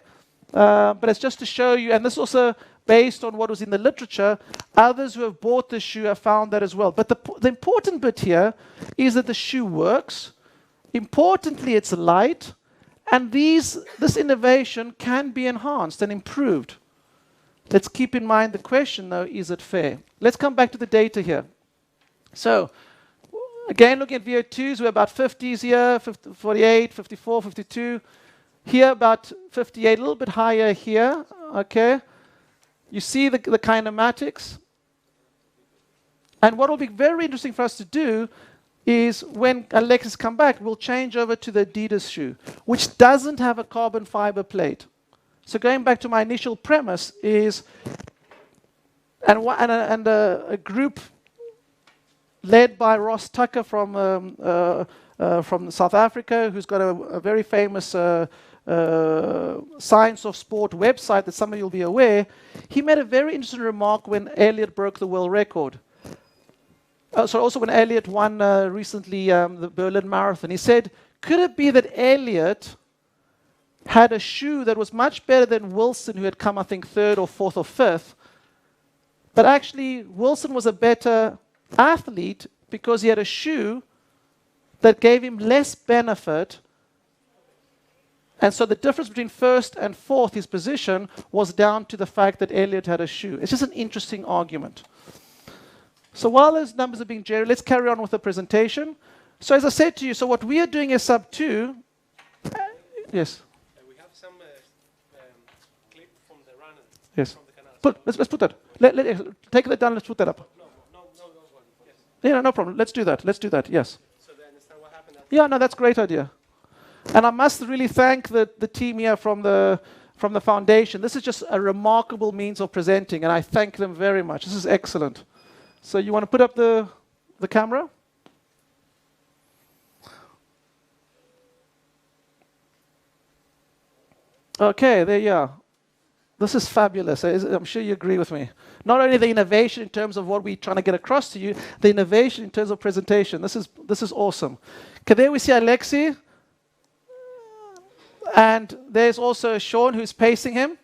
But it's just to show you, and this is also based on what was in the literature. Others who have bought the shoe have found that as well. But the important bit here is that the shoe works. Importantly, it's light. And this innovation can be enhanced and improved. Let's keep in mind the question, though, is it fair? Let's come back to the data here. So, again, looking at VO2s, we're about 50s here, 48, 54, 52. Here, about 58, a little bit higher here, okay? You see the kinematics. And what will be very interesting for us to do is when Alexis come back, we'll change over to the Adidas shoe, which doesn't have a carbon fiber plate. So going back to my initial premise is, a group led by Ross Tucker from South Africa, who's got a very famous Science of Sport website that some of you will be aware, he made a very interesting remark when Elliot broke the world record. So also when Elliot won recently the Berlin Marathon, he said, could it be that Elliot had a shoe that was much better than Wilson, who had come, I think, 3rd or 4th or 5th, but actually Wilson was a better athlete because he had a shoe that gave him less benefit, and so the difference between 1st and 4th, his position, was down to the fact that Elliot had a shoe. It's just an interesting argument. So while those numbers are being generated, let's carry on with the presentation. So as I said to you, so what we are doing is sub 2. Yes? We have some clip from the runner. Yes. From the canal. Let's put that. Take that down, let's put that up. No one. Yes. Yeah, no problem. Let's do that. Yes. So they understand what happened. Yeah, no, that's a great idea. And I must really thank the team here from the foundation. This is just a remarkable means of presenting, and I thank them very much. This is excellent. So you want to put up the camera? Okay, there you are. This is fabulous. I'm sure you agree with me. Not only the innovation in terms of what we're trying to get across to you, the innovation in terms of presentation. This is awesome. Okay, there we see Alexi. And there's also Sean who's pacing him.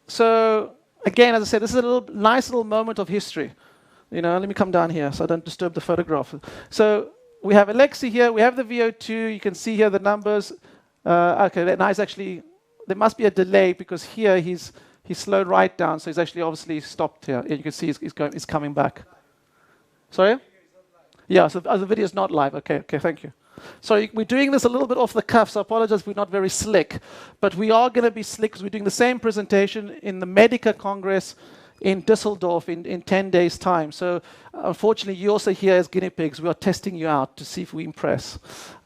So again, as I said, this is a nice little moment of history. Let me come down here so I don't disturb the photograph. So we have Alexi here. We have the VO2. You can see here the numbers. Okay, now he's actually, there must be a delay because here he's slowed right down. So he's actually obviously stopped here. And you can see he's coming back. Sorry? Yeah, so the video is not live. Okay, thank you. Sorry, we're doing this a little bit off the cuff, so I apologize we're not very slick. But we are going to be slick because we're doing the same presentation in the Medica Congress in Düsseldorf in 10 days' time. So unfortunately, you also here as guinea pigs. We are testing you out to see if we impress.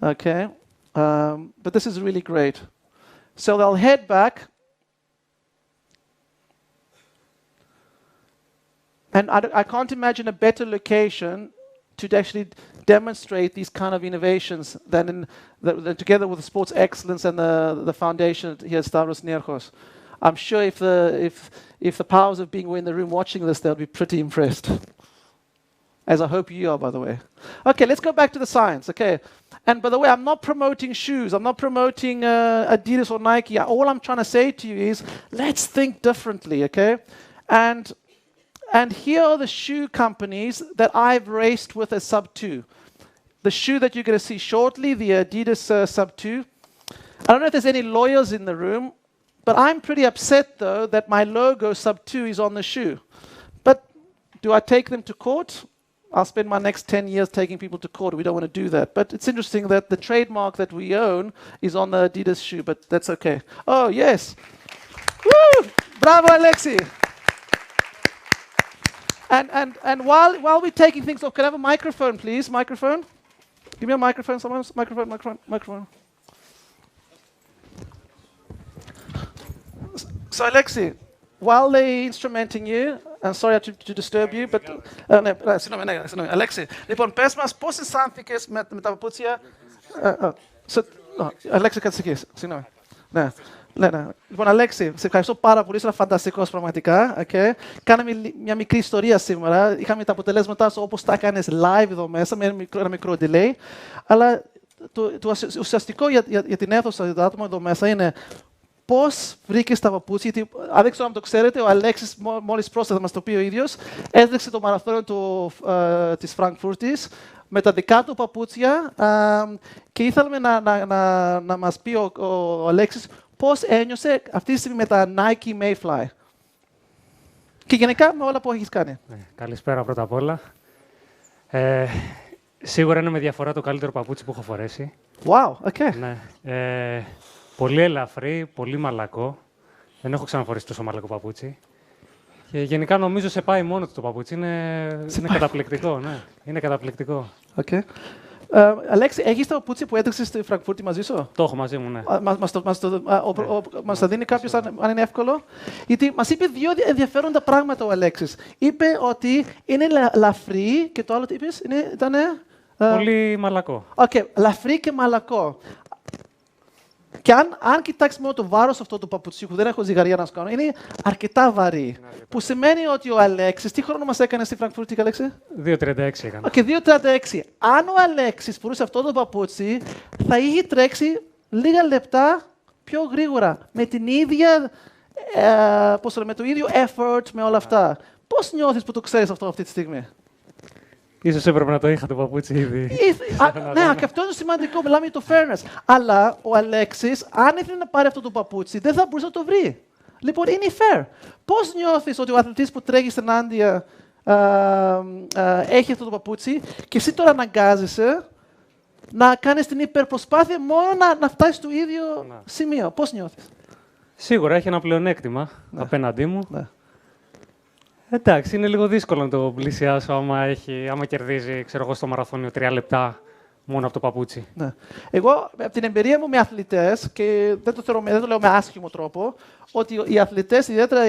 Okay? But this is really great. So I'll head back. And I can't imagine a better location to actually demonstrate these kind of innovations than together with the Sports Excellence and the foundation here at Stavros Niarchos. I'm sure if the powers of being were in the room watching this, they'll be pretty impressed. As I hope you are, by the way. Okay, let's go back to the science. Okay, and by the way, I'm not promoting shoes. I'm not promoting Adidas or Nike. All I'm trying to say to you is, let's think differently. Okay, and here are the shoe companies that I've raced with as sub 2. The shoe that you're going to see shortly, the Adidas sub 2. I don't know if there's any lawyers in the room, but I'm pretty upset, though, that my logo sub 2 is on the shoe. But do I take them to court? I'll spend my next 10 years taking people to court. We don't want to do that. But it's interesting that the trademark that we own is on the Adidas shoe, but that's okay. Oh, yes. Woo! Bravo, Alexi. And while we're taking things off, can I have a microphone, please? Microphone? Give me a microphone, someone. Microphone. So, Alexi, while they're instrumenting you, I'm sorry to disturb you, but... Alexi, λοιπόν, πες μας πώς αισθάνθηκες με τα παπούτσια... Αλέξη, κάτσε εκεί, συγγνώμη. Ναι. Λοιπόν, Αλέξη, σε ευχαριστώ πάρα πολύ. Είσαι φανταστικός πραγματικά. Okay. Κάναμε μια μικρή ιστορία σήμερα. Είχαμε τα αποτελέσματά σου όπως τα έκανες live εδώ μέσα, με ένα μικρό delay. Αλλά το ουσιαστικό για την αίθουσα, για το άτομο εδώ μέσα είναι πώς βρήκες τα παπούτσια. Γιατί, αν δεν ξέρω αν το ξέρετε, ο Αλέξης μόλις πρόσθετα μας το πει ο ίδιος, έδειξε το μαραθώνιο της Φραγκφούρτης με τα δικά του παπούτσια και ήθελαμε να μας πει ο Αλέξης πώς ένιωσε αυτή τη στιγμή με τα Nike Mayfly. Και γενικά με όλα που έχεις κάνει. Καλησπέρα πρώτα απ' όλα. Σίγουρα είναι με διαφορά το καλύτερο παπούτσι που έχω φορέσει. Wow, okay. Ναι. Πολύ ελαφρύ, πολύ μαλακό. Δεν έχω ξαναφορήσει τόσο μαλακό παπούτσι. Και γενικά νομίζω σε πάει μόνο του το παπούτσι. Είναι καταπληκτικό, ναι. Είναι καταπληκτικό. Okay. Αλέξη, έχεις το παπούτσι που έδειξες στη Φραγκφούρτη μαζί σου? Το έχω μαζί μου, ναι. Μας το δίνει κάποιος αν είναι εύκολο? Γιατί μας είπε δύο ενδιαφέροντα πράγματα ο Αλέξης. Είπε ότι είναι λαφρύ και το άλλο τι είπες? Πολύ μαλακό. Okay, λαφρύ και μαλακό. Και αν κοιτάξει μόνο το βάρος αυτού του παπουτσιού, που δεν έχω ζυγαριά να σου κάνω, είναι αρκετά βαρύ. Που σημαίνει ότι ο Αλέξης, τι χρόνο μας έκανε στη Φραγκφούρτη, Αλέξη? 2.36 έκανε. Και 2.36. Αν ο Αλέξης φορούσε αυτό το παπούτσι, θα είχε τρέξει λίγα λεπτά πιο γρήγορα. Με την ίδια, με το ίδιο effort, με όλα αυτά. Πώς νιώθεις που το ξέρεις αυτό αυτή τη στιγμή? Ίσως έπρεπε να το είχα το παπούτσι ήδη. Ναι, και αυτό είναι σημαντικό. Μιλάμε για το fairness. Αλλά ο Αλέξης, αν ήθελε να πάρει αυτό το παπούτσι, δεν θα μπορούσε να το βρει. Λοιπόν, είναι fair. Πώς νιώθεις ότι ο αθλητής που τρέχει ενάντια έχει αυτό το παπούτσι και εσύ τώρα αναγκάζεσαι να κάνεις την υπερπροσπάθεια μόνο να φτάσεις στο ίδιο σημείο? Πώς νιώθεις? Σίγουρα έχει ένα πλεονέκτημα απέναντί μου. Ναι. Εντάξει, είναι λίγο δύσκολο να το πλησιάσω άμα κερδίζει, ξέρω εγώ, στο μαραθώνιο 3 λεπτά μόνο από το παπούτσι. Ναι. Εγώ, από την εμπειρία μου με αθλητές, και δεν το λέω με άσχημο τρόπο, ότι οι αθλητές, ιδιαίτερα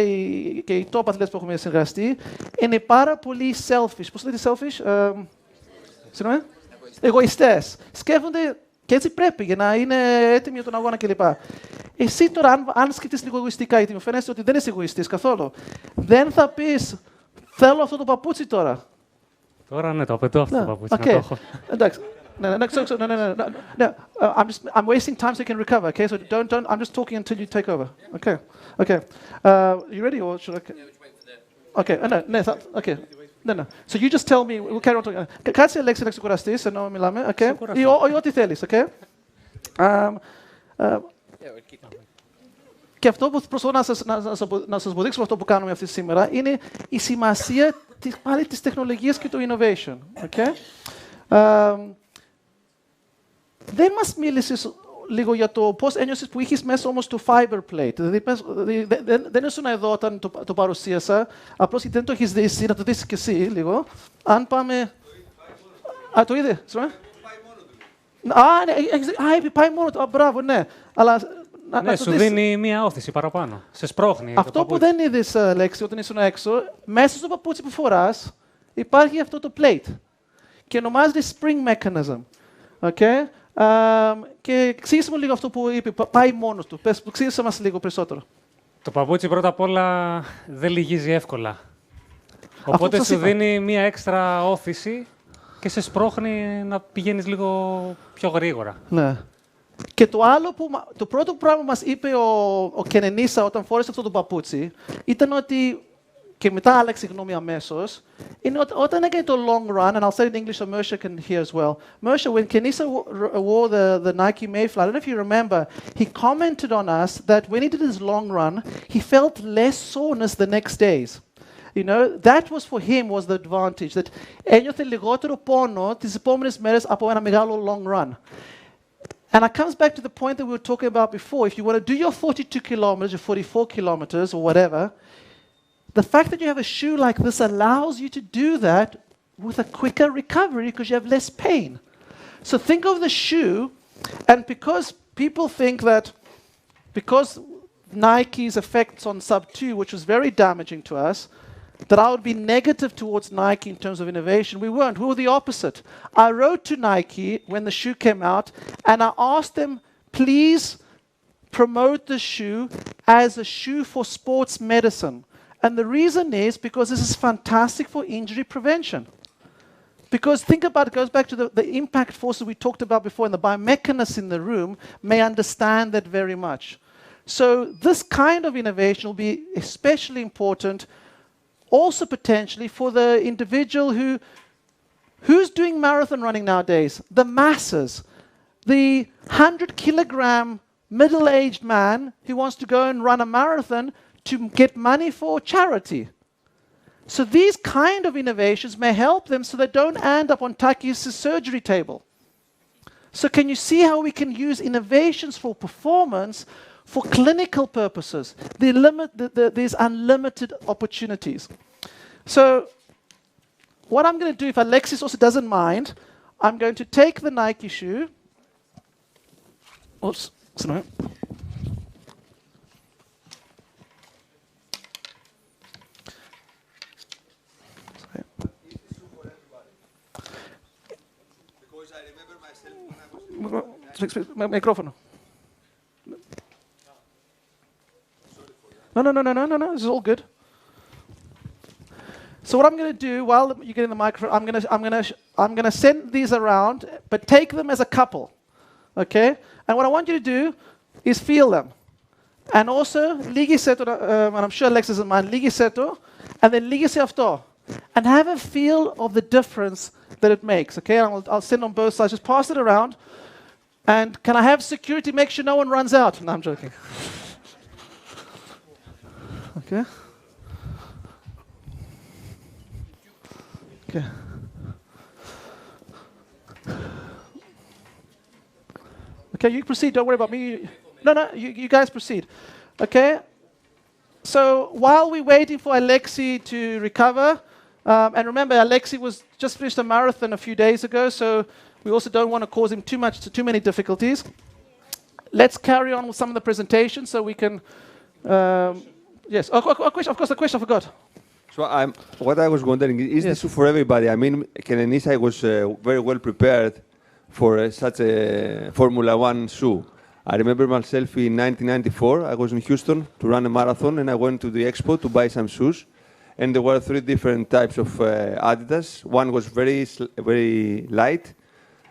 και οι top αθλητές που έχουμε συνεργαστεί, είναι πάρα πολύ selfish. Πώς λέτε selfish? Συγγνώμη? Εγωιστές. Σκέφτονται και έτσι πρέπει για να είναι έτοιμοι για τον αγώνα κλπ. Εσύ τώρα, αν σκεφτείς λίγο εγωιστικά, γιατί μου φαίνεται ότι δεν είσαι εγωιστής καθόλου, δεν θα πεις θέλω αυτό το παπούτσι τώρα. Τώρα ναι, το απαιτώ αυτό το παπούτσι. Okay. Να το έχω. Εντάξει. No. I'm wasting time so you can recover. Okay, so don't. I'm just talking until you take over. Okay. You ready or should I? Okay. No. Okay. No. So you just tell me. We'll carry on talking. Κάτσε Αλέξη να ξεκουραστείς ενώ μιλάμε. Okay. Ή ό,τι θέλεις. Okay. Και αυτό που προσπαθώ να σας αποδείξω αυτό που κάνουμε αυτή σήμερα είναι η σημασία πάλι της τεχνολογίας και του innovation. Okay. Δεν μας μίλησες λίγο για το πώς ένιωσες που είχες μέσα όμως το fiber plate. Δηλαδή, δεν ήσουν εδώ όταν το παρουσίασα, απλώς γιατί δεν το έχεις δει, να το δεις και εσύ λίγο. Αν πάμε... το είδε, πάει μόνο του. Μπράβο, ναι. Αλλά, ναι, σου δίνει μία όθηση παραπάνω. Σε σπρώχνει. Αυτό που δεν είδες, Λέξη, όταν ήσουν έξω, μέσα στο παπούτσι που φοράς, υπάρχει αυτό το plate. Και ονομάζεται spring mechanism. Okay? Και εξήγησε μου λίγο αυτό που είπε, πάει μόνος του. Εξήγησε μας λίγο περισσότερο. Το παπούτσι πρώτα απ' όλα δεν λυγίζει εύκολα. Οπότε σου δίνει μία έξτρα όθηση και σε σπρώχνει να πηγαίνεις λίγο πιο γρήγορα. Ναι. Και το πρώτο πράγμα που μας είπε ο Κενενίσα όταν φόρεσε αυτό το παπούτσι ήταν ότι, και μετά άλλαξε γνώμη αμέσως, είναι ότι όταν έκανε το long run, and I'll say it in English so Mersha can hear as well. Mersha, when Kenisa wore the Nike Mayfly, I don't know if you remember, he commented on us that when he did his long run, he felt less soreness the next days. You know, that was for him was the advantage, that ένιωθε λιγότερο πόνο τις επόμενες μέρες από ένα μεγάλο long run. And it comes back to the point that we were talking about before. If you want to do your 42 kilometers, or 44 kilometers, or whatever, the fact that you have a shoe like this allows you to do that with a quicker recovery because you have less pain. So think of the shoe, and because people think that because Nike's effects on sub-2, which was very damaging to us, that I would be negative towards Nike in terms of innovation. We weren't. We were the opposite. I wrote to Nike when the shoe came out, and I asked them, please promote the shoe as a shoe for sports medicine. And the reason is because this is fantastic for injury prevention. Because think about it, goes back to the impact forces we talked about before, and the biomechanists in the room may understand that very much. So this kind of innovation will be especially important also potentially for the individual who's doing marathon running nowadays, the masses, the 100-kilogram middle-aged man who wants to go and run a marathon to get money for charity. So these kind of innovations may help them so they don't end up on Taki's surgery table. So can you see how we can use innovations for performance for clinical purposes? There's unlimited opportunities. So what I'm going to do, if Alexis also doesn't mind, I'm going to take the Nike shoe. Oops, sorry. Μικρόφωνο. No. This is all good. So what I'm going to do while you're getting the microphone, I'm going to send these around, but take them as a couple, okay? And what I want you to do is feel them, and also ligiseto, and I'm sure Alex doesn't mind, ligiseto, and then ligise αυτό, and have a feel of the difference that it makes, okay? I'll send on both sides. Just pass it around, and can I have security make sure no one runs out? No, I'm joking. Okay. Okay. Okay, you proceed. Don't worry about me. No, you guys proceed. Okay. So while we're waiting for Alexei to recover, and remember, Alexei was just finished a marathon a few days ago, so we also don't want to cause him too many difficulties. Let's carry on with some of the presentations so we can. Yes. A question. Of course, the question I forgot. So what I was wondering is this for everybody? I mean, Kenenisa was very well prepared for such a Formula One shoe. I remember myself in 1994, I was in Houston to run a marathon, and I went to the expo to buy some shoes. And there were 3 different types of Adidas. One was very light,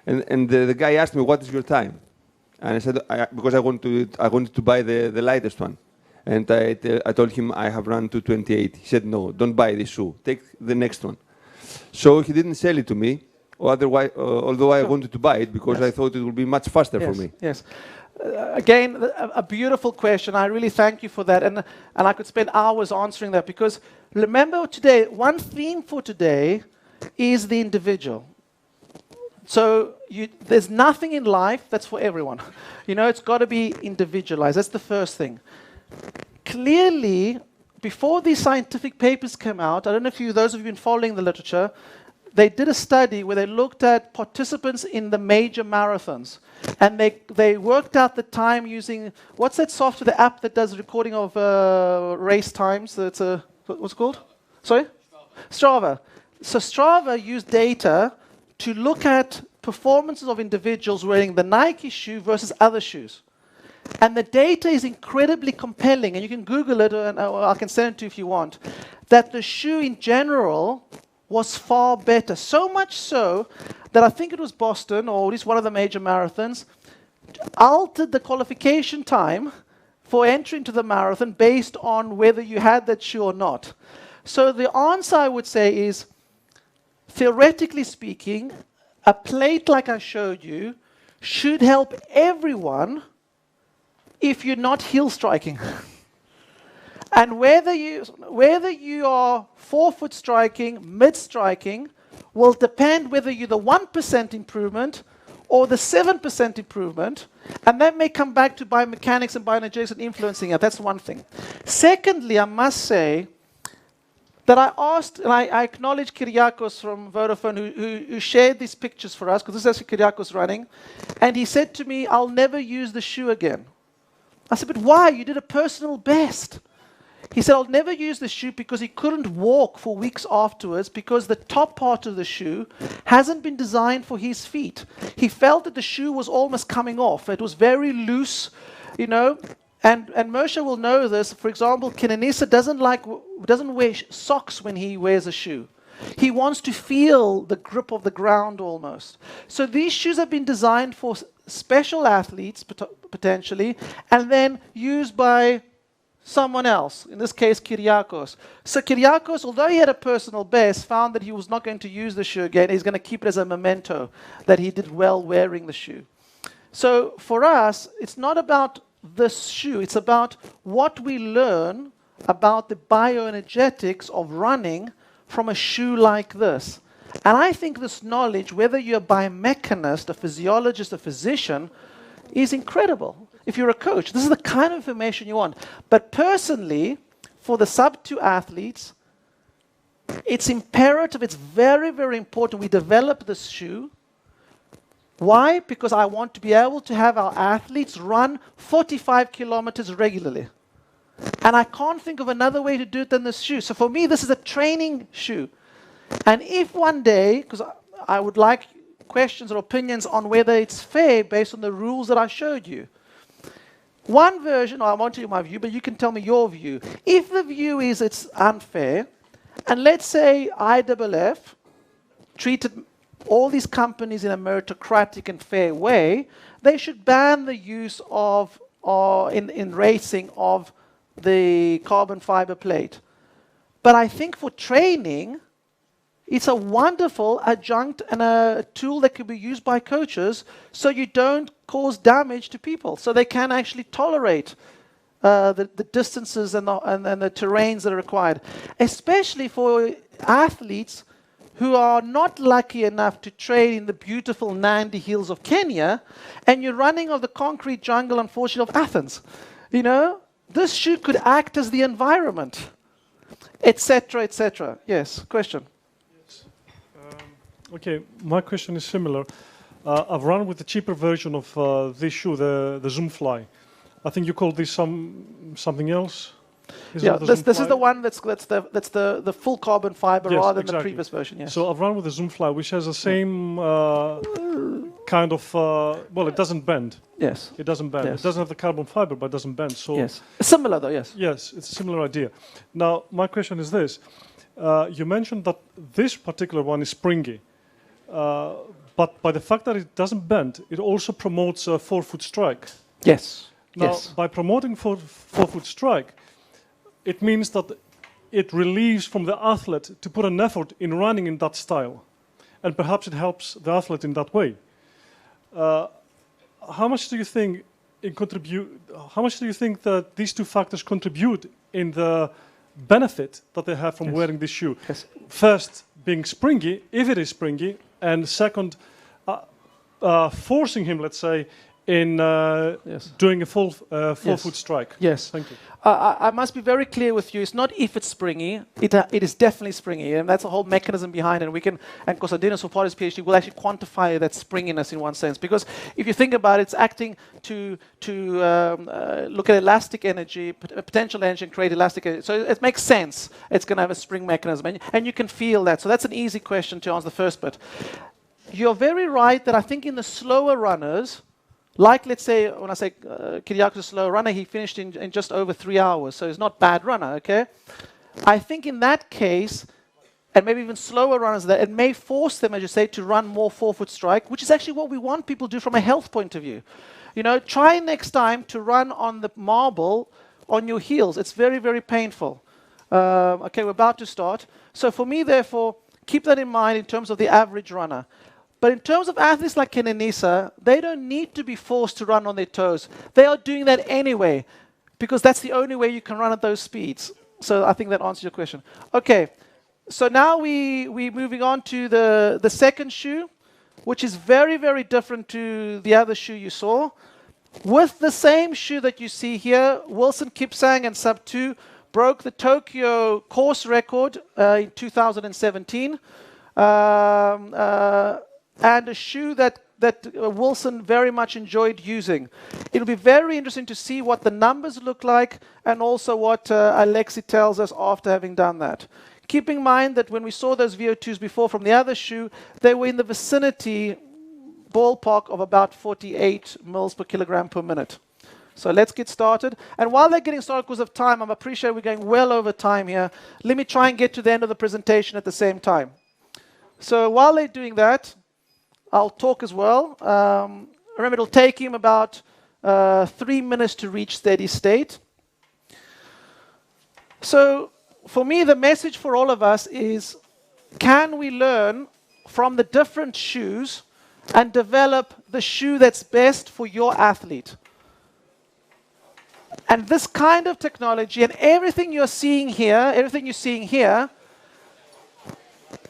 and the guy asked me, "What is your time?" And I said, because I wanted to buy the lightest one. And I told him I have run 2:28. He said, "No, don't buy this shoe. Take the next one." So he didn't sell it to me, otherwise, although I wanted to buy it because I thought it would be much faster for me. Yes. Again, a beautiful question. I really thank you for that. And I could spend hours answering that because remember today, one theme for today is the individual. So there's nothing in life that's for everyone. It's got to be individualized. That's the first thing. Clearly, before these scientific papers came out, I don't know if those of you who've been following the literature, they did a study where they looked at participants in the major marathons. And they worked out the time using, what's that software, the app that does recording of race times? What's it called? Sorry? Strava. So Strava used data to look at performances of individuals wearing the Nike shoe versus other shoes. And the data is incredibly compelling, and you can Google it, and I can send it to you if you want, that the shoe in general was far better. So much so that I think it was Boston, or at least one of the major marathons, altered the qualification time for entry into the marathon based on whether you had that shoe or not. So the answer, I would say, is, theoretically speaking, a plate like I showed you should help everyone if you're not heel striking. And whether you are forefoot striking, mid striking, will depend whether you're the 1% improvement or the 7% improvement, and that may come back to biomechanics and bioenergetics and influencing it. That's one thing. Secondly, I must say that I asked, and I acknowledge Kyriakos from Vodafone who shared these pictures for us, because this is actually Kyriakos running, and he said to me, "I'll never use the shoe again." I said, "But why? You did a personal best." He said, "I'll never use the shoe because he couldn't walk for weeks afterwards because the top part of the shoe hasn't been designed for his feet. He felt that the shoe was almost coming off. It was very loose, And Moshe will know this. For example, Kenenisa doesn't wear socks when he wears a shoe. He wants to feel the grip of the ground almost. So these shoes have been designed for special athletes, potentially, and then used by someone else, in this case, Kyriakos. So Kyriakos, although he had a personal best, found that he was not going to use the shoe again. He's going to keep it as a memento that he did well wearing the shoe. So for us, it's not about this shoe. It's about what we learn about the bioenergetics of running from a shoe like this. And I think this knowledge, whether you're a biomechanist, a physiologist, a physician, is incredible. If you're a coach, this is the kind of information you want. But personally, for the sub-2 athletes, it's imperative, it's very, very important we develop this shoe. Why? Because I want to be able to have our athletes run 45 kilometers regularly. And I can't think of another way to do it than this shoe. So for me, this is a training shoe. And if one day, because I would like questions or opinions on whether it's fair based on the rules that I showed you. One version, I won't tell you my view, but you can tell me your view. If the view is it's unfair, and let's say IAAF treated all these companies in a meritocratic and fair way, they should ban the use of, in racing, of the carbon fiber plate. But I think for training, it's a wonderful adjunct and a tool that can be used by coaches so you don't cause damage to people, so they can actually tolerate the distances and the terrains that are required, especially for athletes who are not lucky enough to train in the beautiful Nandi Hills of Kenya, and you're running on the concrete jungle, unfortunately, of Athens. You know, this shoe could act as the environment, etc., etc. Yes, question. Okay, my question is similar. I've run with the cheaper version of this shoe, the Zoomfly. I think you call this something else. Yeah, this is the one that's the full carbon fiber, yes, rather than exactly. the previous version. Yes. So I've run with the Zoomfly, which has the same kind of. Well, it doesn't bend. Yes. It doesn't bend. Yes. It doesn't have the carbon fiber, but it doesn't bend. So yes. Similar though. Yes. Yes, it's a similar idea. Now, my question is this: you mentioned that this particular one is springy. But by the fact that it doesn't bend, it also promotes a 4-foot strike. Yes. Now, yes. by promoting 4-foot strike, it means that it relieves from the athlete to put an effort in running in that style. And perhaps it helps the athlete in that way. How much do you think that these two factors contribute in the benefit that they have from yes. wearing this shoe? Yes. First, being springy, if it is springy, and second, forcing him, let's say, in yes. doing a full yes. foot strike. Yes. Thank you. I must be very clear with you. It's not if it's springy. It is definitely springy, and that's the whole mechanism behind it. And we can, and Kostadinos, who part of his PhD, will actually quantify that springiness in one sense. Because if you think about it, it's acting to look at elastic energy, potential energy, and create elastic energy. So it makes sense. It's going to have a spring mechanism, and you can feel that. So that's an easy question to answer the first bit. You're very right that I think in the slower runners, like, let's say, when I say Kyriakos is a slow runner, he finished in just over 3 hours, so he's not a bad runner, okay? I think in that case, and maybe even slower runners, that it may force them, as you say, to run more 4-foot strike, which is actually what we want people to do from a health point of view. You know, try next time to run on the marble on your heels. It's very, very painful. Okay, we're about to start. So for me, therefore, keep that in mind in terms of the average runner. But in terms of athletes like Kenenisa, they don't need to be forced to run on their toes. They are doing that anyway, because that's the only way you can run at those speeds. So I think that answers your question. Okay, so now we're moving on to the second shoe, which is very, very different to the other shoe you saw. With the same shoe that you see here, Wilson Kipsang and Sub 2 broke the Tokyo course record in 2017. And a shoe that Wilson very much enjoyed using. It'll be very interesting to see what the numbers look like, and also what Alexi tells us after having done that. Keep in mind that when we saw those VO2s before from the other shoe, they were in the vicinity, ballpark, of about 48 mils per kilogram per minute. So let's get started. And while they're getting started because of time, I appreciate we're going well over time here. Let me try and get to the end of the presentation at the same time. So while they're doing that, I'll talk as well. Remember, it'll take him about 3 minutes to reach steady state. So for me, the message for all of us is, can we learn from the different shoes and develop the shoe that's best for your athlete? And this kind of technology and everything you're seeing here,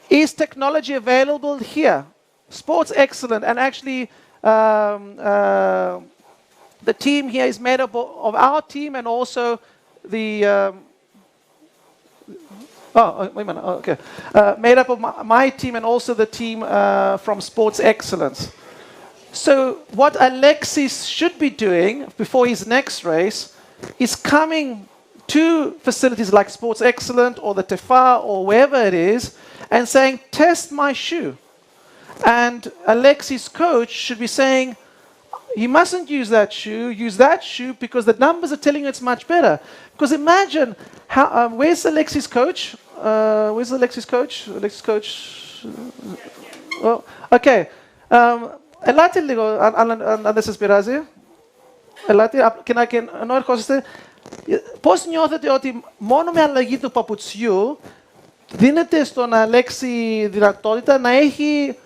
is technology available here. Sports Excellent, and actually the team here is made up of our team and also the made up of my team and also the team from Sports Excellence. So what Alexis should be doing before his next race is coming to facilities like Sports Excellent or the Tefa or wherever it is and saying, test my shoe. And Alexis' coach should be saying, You mustn't use that shoe. Use that shoe because the numbers are telling you it's much better. Because imagine how. Where's Alexis' coach? Where's Alexis' coach? Alexis' coach. Oh, okay. Ελάτε λίγο, αν δεν σας πειράζει. Ελάτε και ενώ ερχόσαστε. Πώς νιώθετε ότι μόνο με αλλαγή του παπουτσιού δίνεται στον Αλέξη δυνατότητα να έχει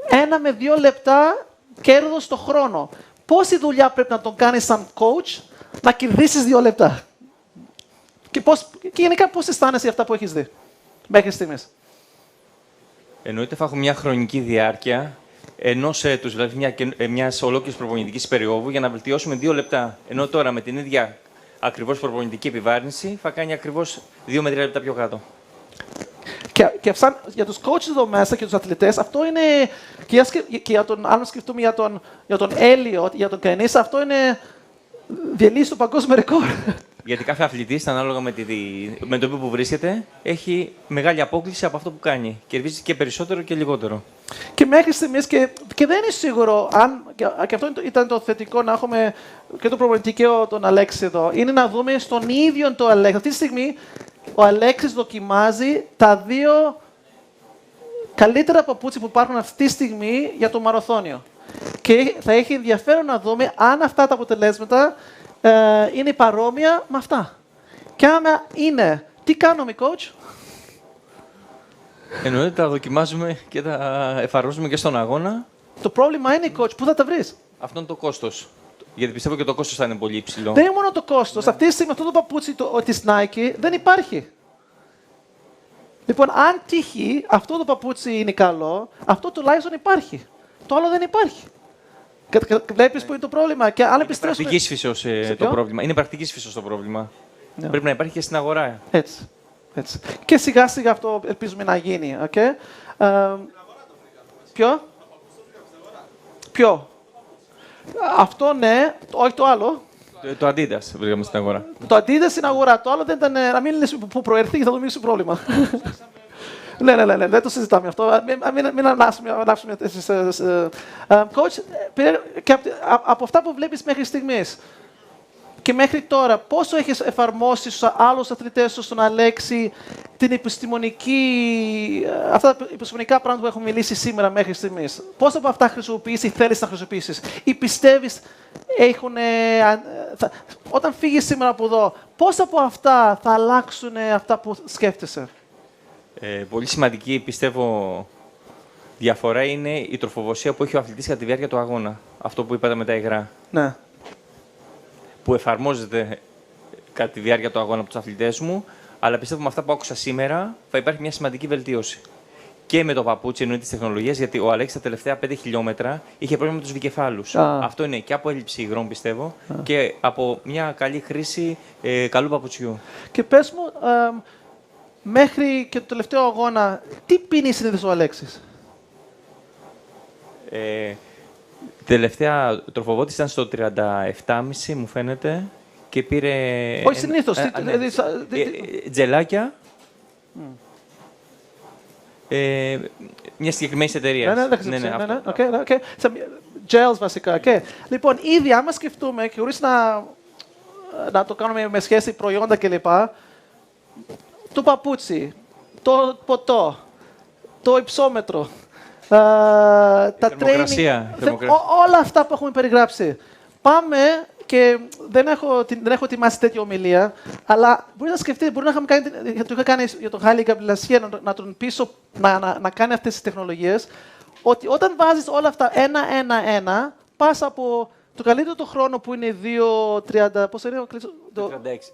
1 με 2 λεπτά κέρδος στο χρόνο. Πόση δουλειά πρέπει να τον κάνεις σαν coach να κερδίσεις 2 λεπτά. Και γενικά πώς αισθάνεσαι αυτά που έχεις δει μέχρι στιγμής. Εννοείται θα έχω μια χρονική διάρκεια ενός έτους, δηλαδή μιας ολόκληρης προπονητικής περίοδου για να βελτιώσουμε 2 λεπτά. Ενώ τώρα με την ίδια ακριβώς προπονητική επιβάρυνση θα κάνει ακριβώς 2 με 3 λεπτά πιο κάτω. Και για τους coaches εδώ μέσα και τους αθλητές, αυτό είναι. Και για τον, αν σκεφτούμε για τον Έλιο, για τον Κανίς, αυτό είναι διελύσει το παγκόσμιο ρεκόρ. Γιατί κάθε αθλητής, ανάλογα με το επίπεδο που βρίσκεται, έχει μεγάλη απόκληση από αυτό που κάνει. Κερδίζει και περισσότερο και λιγότερο. Και μέχρι στιγμής, και δεν είναι σίγουρο αν. Και αυτό ήταν το θετικό να έχουμε και τον προπονητή και τον Αλέξη εδώ, είναι να δούμε στον ίδιο τον Αλέξη. Αυτή τη στιγμή ο Αλέξης δοκιμάζει τα 2 καλύτερα παπούτσια που υπάρχουν αυτή τη στιγμή για το μαραθώνιο. Και θα έχει ενδιαφέρον να δούμε αν αυτά τα αποτελέσματα είναι παρόμοια με αυτά. Και άμα είναι, τι κάνουμε, coach? Εννοείται τα δοκιμάζουμε και τα εφαρμόζουμε και στον αγώνα. Το πρόβλημα είναι, coach, πού θα τα βρεις? Αυτό είναι το κόστος. Γιατί πιστεύω και το κόστος θα είναι πολύ υψηλό. Δεν είναι μόνο το κόστος. Αυτή τη στιγμή αυτό το παπούτσι της Nike δεν υπάρχει. Λοιπόν, αν τύχει αυτό το παπούτσι είναι καλό, αυτό τουλάχιστον υπάρχει. Το άλλο δεν υπάρχει. Βλέπεις που είναι το πρόβλημα. Και αν είναι πρακτικής φύσεως το πρόβλημα. Είναι πρακτικής φύσεως το πρόβλημα. Yeah. Πρέπει να υπάρχει και στην αγορά. Έτσι. Και σιγά σιγά αυτό ελπίζουμε να γίνει. Okay? Ποιο? Αυτό ναι, όχι το άλλο. Το Adidas βρήκαμε στην αγορά. Το Adidas στην αγορά. Το άλλο δεν ήταν. Να μην λες που προέρχεται και θα δούμε το πρόβλημα. Ναι, δεν το συζητάμε αυτό. Μην ανάψουμε τέτοιες. Coach, από αυτά που βλέπεις μέχρι στιγμής και μέχρι τώρα, πόσο έχεις εφαρμόσει στους άλλους αθλητές σου, στον Αλέξη, την αυτά τα επιστημονικά πράγματα που έχουμε μιλήσει σήμερα μέχρι στιγμής? Πόσο από αυτά χρησιμοποιείς ή θέλεις να χρησιμοποιήσεις? Ή πιστεύεις όταν φύγεις σήμερα από εδώ, πόσα από αυτά θα αλλάξουν αυτά που σκέφτεσαι? Πολύ σημαντική, πιστεύω, διαφορά είναι η τροφοδοσία που έχει ο αθλητής κατά τη διάρκεια του αγώνα. Αυτό που είπατε με τα υγρά. Ναι. Που εφαρμόζεται κατά τη διάρκεια του αγώνα από τους αθλητές μου, αλλά πιστεύω με αυτά που άκουσα σήμερα θα υπάρχει μια σημαντική βελτίωση. Και με το παπούτσι, εννοεί της τεχνολογίας, γιατί ο Αλέξης τα τελευταία 5 χιλιόμετρα είχε πρόβλημα με τους δικεφάλους. Αυτό είναι και από έλλειψη υγρών, πιστεύω, και από μια καλή χρήση καλού παπουτσιού. Και πες μου, μέχρι και το τελευταίο αγώνα, τι πίνει συνήθως ο Αλέξης? Τελευταία τροφοδότηση ήταν στο 37,5 μου φαίνεται και πήρε... Όχι συνήθως, τζελάκια. Μια συγκεκριμένη εταιρεία. Ναι. Gels βασικά. Λοιπόν, ήδη άμα σκεφτούμε και χωρίς να το κάνουμε με σχέση προϊόντα κλπ. Το παπούτσι, το ποτό, το υψόμετρο, τα training, όλα αυτά που έχουμε περιγράψει. Πάμε και δεν έχω ετοιμάσει τέτοια ομιλία, αλλά μπορεί να σκεφτείτε, μπορεί να είχαμε κάνει, το είχα κάνει για τον Χάλη Γκαμπλασιέ, να τον πείσω να κάνει αυτές τις τεχνολογίες, ότι όταν βάζεις όλα αυτά ένα, πας από το καλύτερο το χρόνο που είναι 2.30, πώς είναι,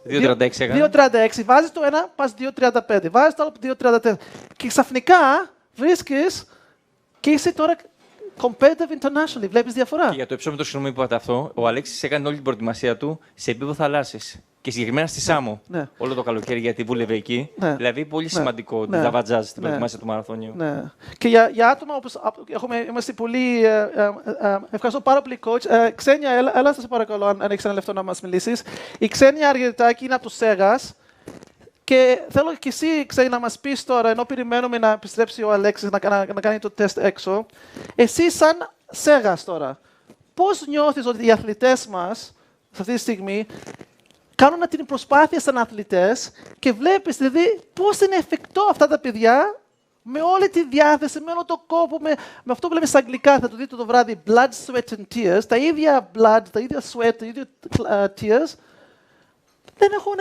2.36, βάζεις το ένα, πας 2.35, βάζεις το άλλο 2.34 και ξαφνικά βρίσκεις και είσαι τώρα competitive internationally, βλέπεις διαφορά. Και για το υψόμετρο, συγγνώμη που είπατε αυτό, ο Αλέξης έκανε όλη την προετοιμασία του σε επίπεδο θαλάσσης. Και συγκεκριμένα στη Σάμο. Ναι. Όλο το καλοκαίρι, γιατί βούλευε εκεί. Ναι. Δηλαδή, πολύ σημαντικό τη λαβατζάζ στην προετοιμασία του μαραθωνίου. Ναι. Και για άτομα όπως είμαστε πολύ. Ευχαριστώ πάρα πολύ, coach. Ξένια, έλα, σε παρακαλώ, αν έχεις ένα λεπτό να μας μιλήσεις. Η Ξένια Αργυριτάκη είναι από το Σέγας. Και θέλω και εσύ, Ξένια, να μας πεις τώρα, ενώ περιμένουμε να επιστρέψει ο Αλέξης να κάνει το τεστ έξω. Εσύ, σαν Σέγας τώρα, πώς νιώθεις ότι οι αθλητές μας, σε αυτή τη στιγμή, κάνουν την προσπάθεια σαν αθλητές και βλέπεις δηλαδή πώς είναι εφικτό αυτά τα παιδιά με όλη τη διάθεση, με όλο το κόπο, με αυτό που λέμε στα αγγλικά, θα το δείτε το βράδυ, blood, sweat and tears, τα ίδια blood, τα ίδια sweat, τα ίδια tears, δεν έχουν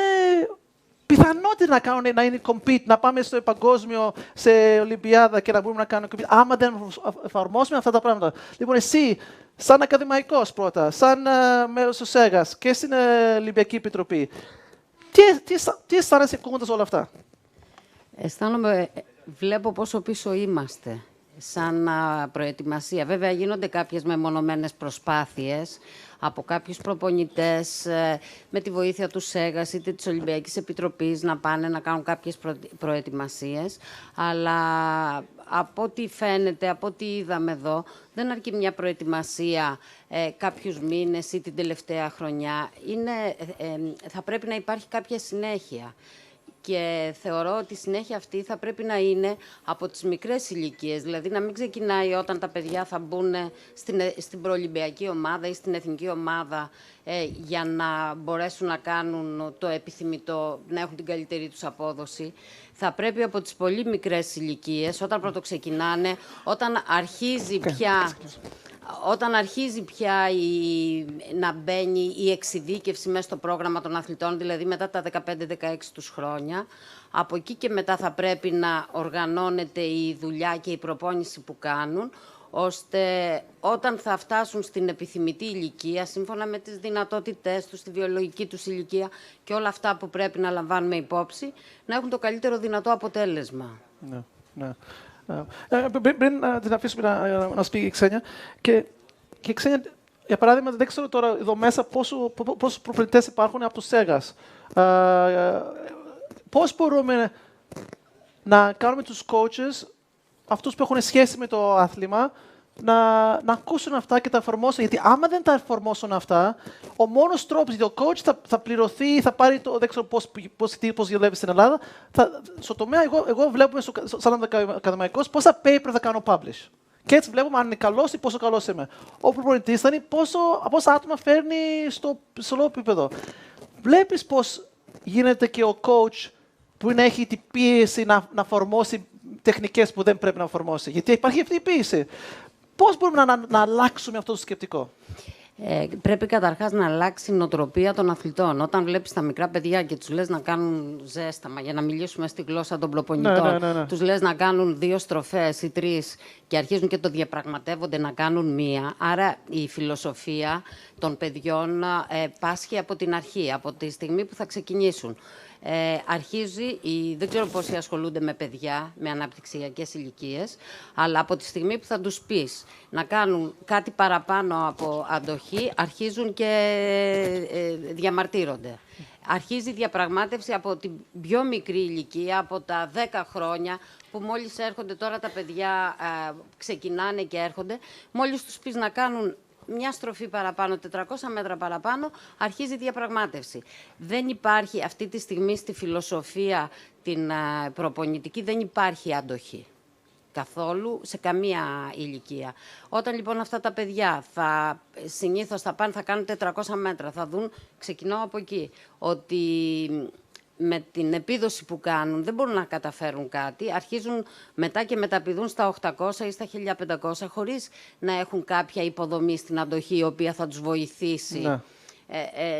πιθανότητα να είναι compete, να πάμε στο παγκόσμιο, σε Ολυμπιάδα και να μπορούμε να κάνουμε compete, άμα δεν εφαρμόσουμε αυτά τα πράγματα. Λοιπόν, εσύ, σαν ακαδημαϊκός πρώτα, σαν μέλος του ΣΕΓΑΣ και στην Ολυμπιακή Επιτροπή, τι αισθάνεσαι ακούγοντας όλα αυτά? Αισθάνομαι, βλέπω πόσο πίσω είμαστε σαν προετοιμασία. Βέβαια, γίνονται κάποιες μεμονωμένες προσπάθειες από κάποιους προπονητές με τη βοήθεια του ΣΕΓΑΣ είτε της Ολυμπιακής Επιτροπής να πάνε να κάνουν κάποιες προετοιμασίες. Αλλά από ό,τι φαίνεται, από ό,τι είδαμε εδώ, δεν αρκεί μια προετοιμασία κάποιους μήνες ή την τελευταία χρονιά. Θα πρέπει να υπάρχει κάποια συνέχεια. Και θεωρώ ότι η συνέχεια αυτή θα πρέπει να είναι από τις μικρές ηλικίες. Δηλαδή να μην ξεκινάει όταν τα παιδιά θα μπουν στην προολυμπιακή ομάδα ή στην εθνική ομάδα για να μπορέσουν να κάνουν το επιθυμητό, να έχουν την καλύτερη τους απόδοση. Θα πρέπει από τις πολύ μικρές ηλικίες, όταν πρώτο ξεκινάνε, όταν αρχίζει πια να μπαίνει η εξειδίκευση μέσα στο πρόγραμμα των αθλητών, δηλαδή μετά τα 15-16 τους χρόνια, από εκεί και μετά θα πρέπει να οργανώνεται η δουλειά και η προπόνηση που κάνουν, ώστε όταν θα φτάσουν στην επιθυμητή ηλικία, σύμφωνα με τις δυνατότητές τους, τη βιολογική τους ηλικία και όλα αυτά που πρέπει να λαμβάνουμε υπόψη, να έχουν το καλύτερο δυνατό αποτέλεσμα. Ναι. Πριν την αφήσουμε να πει η Ξένια, και η Ξένια, για παράδειγμα, δεν ξέρω τώρα εδώ μέσα πόσους προπονητές υπάρχουν από το ΣΕΓΑΣ. Πώς μπορούμε να κάνουμε τους coaches, αυτούς που έχουν σχέση με το άθλημα, να ακούσουν αυτά και τα εφαρμόσουν. Γιατί άμα δεν τα εφαρμόσουν αυτά, ο μόνος τρόπος, γιατί ο coach θα πληρωθεί, θα πάρει το. Δεν ξέρω πώς δουλεύει στην Ελλάδα. Στο τομέα, εγώ βλέπουμε σαν ακαδημαϊκός πόσα paper θα κάνω publish. Και έτσι βλέπουμε αν είναι καλός ή πόσο καλός είμαι. Ο προπονητής θα είναι πόσα άτομα φέρνει στο ψηλό επίπεδο. Βλέπεις πώς γίνεται και ο coach που να έχει την πίεση να εφαρμόσει τεχνικές που δεν πρέπει να εφαρμόσει. Γιατί υπάρχει αυτή η πίεση. Πώς μπορούμε να αλλάξουμε αυτό το σκεπτικό? Πρέπει καταρχάς να αλλάξει η νοοτροπία των αθλητών. Όταν βλέπεις τα μικρά παιδιά και τους λες να κάνουν ζέσταμα, για να μιλήσουμε στη γλώσσα των προπονητών, τους λες να κάνουν 2 στροφές ή 3 και αρχίζουν και το διαπραγματεύονται να κάνουν 1. Άρα η φιλοσοφία των παιδιών πάσχει από την αρχή, από τη στιγμή που θα ξεκινήσουν. Αρχίζει, δεν ξέρω πόσοι ασχολούνται με παιδιά, με αναπτυξιακές ηλικίες, αλλά από τη στιγμή που θα τους πεις να κάνουν κάτι παραπάνω από αντοχή, αρχίζουν και διαμαρτύρονται. Αρχίζει η διαπραγμάτευση από την πιο μικρή ηλικία, από τα 10 χρόνια, που μόλις έρχονται τώρα τα παιδιά, ξεκινάνε και έρχονται, μόλις τους πεις να κάνουν μια στροφή παραπάνω, 400 μέτρα παραπάνω, αρχίζει η διαπραγμάτευση. Δεν υπάρχει αυτή τη στιγμή στη φιλοσοφία την προπονητική, δεν υπάρχει αντοχή. Καθόλου, σε καμία ηλικία. Όταν λοιπόν αυτά τα παιδιά συνήθως θα κάνουν 400 μέτρα, θα δουν, ξεκινάω από εκεί, ότι με την επίδοση που κάνουν δεν μπορούν να καταφέρουν κάτι, αρχίζουν μετά και μεταπηδούν στα 800 ή στα 1500 χωρίς να έχουν κάποια υποδομή στην αντοχή η οποία θα τους βοηθήσει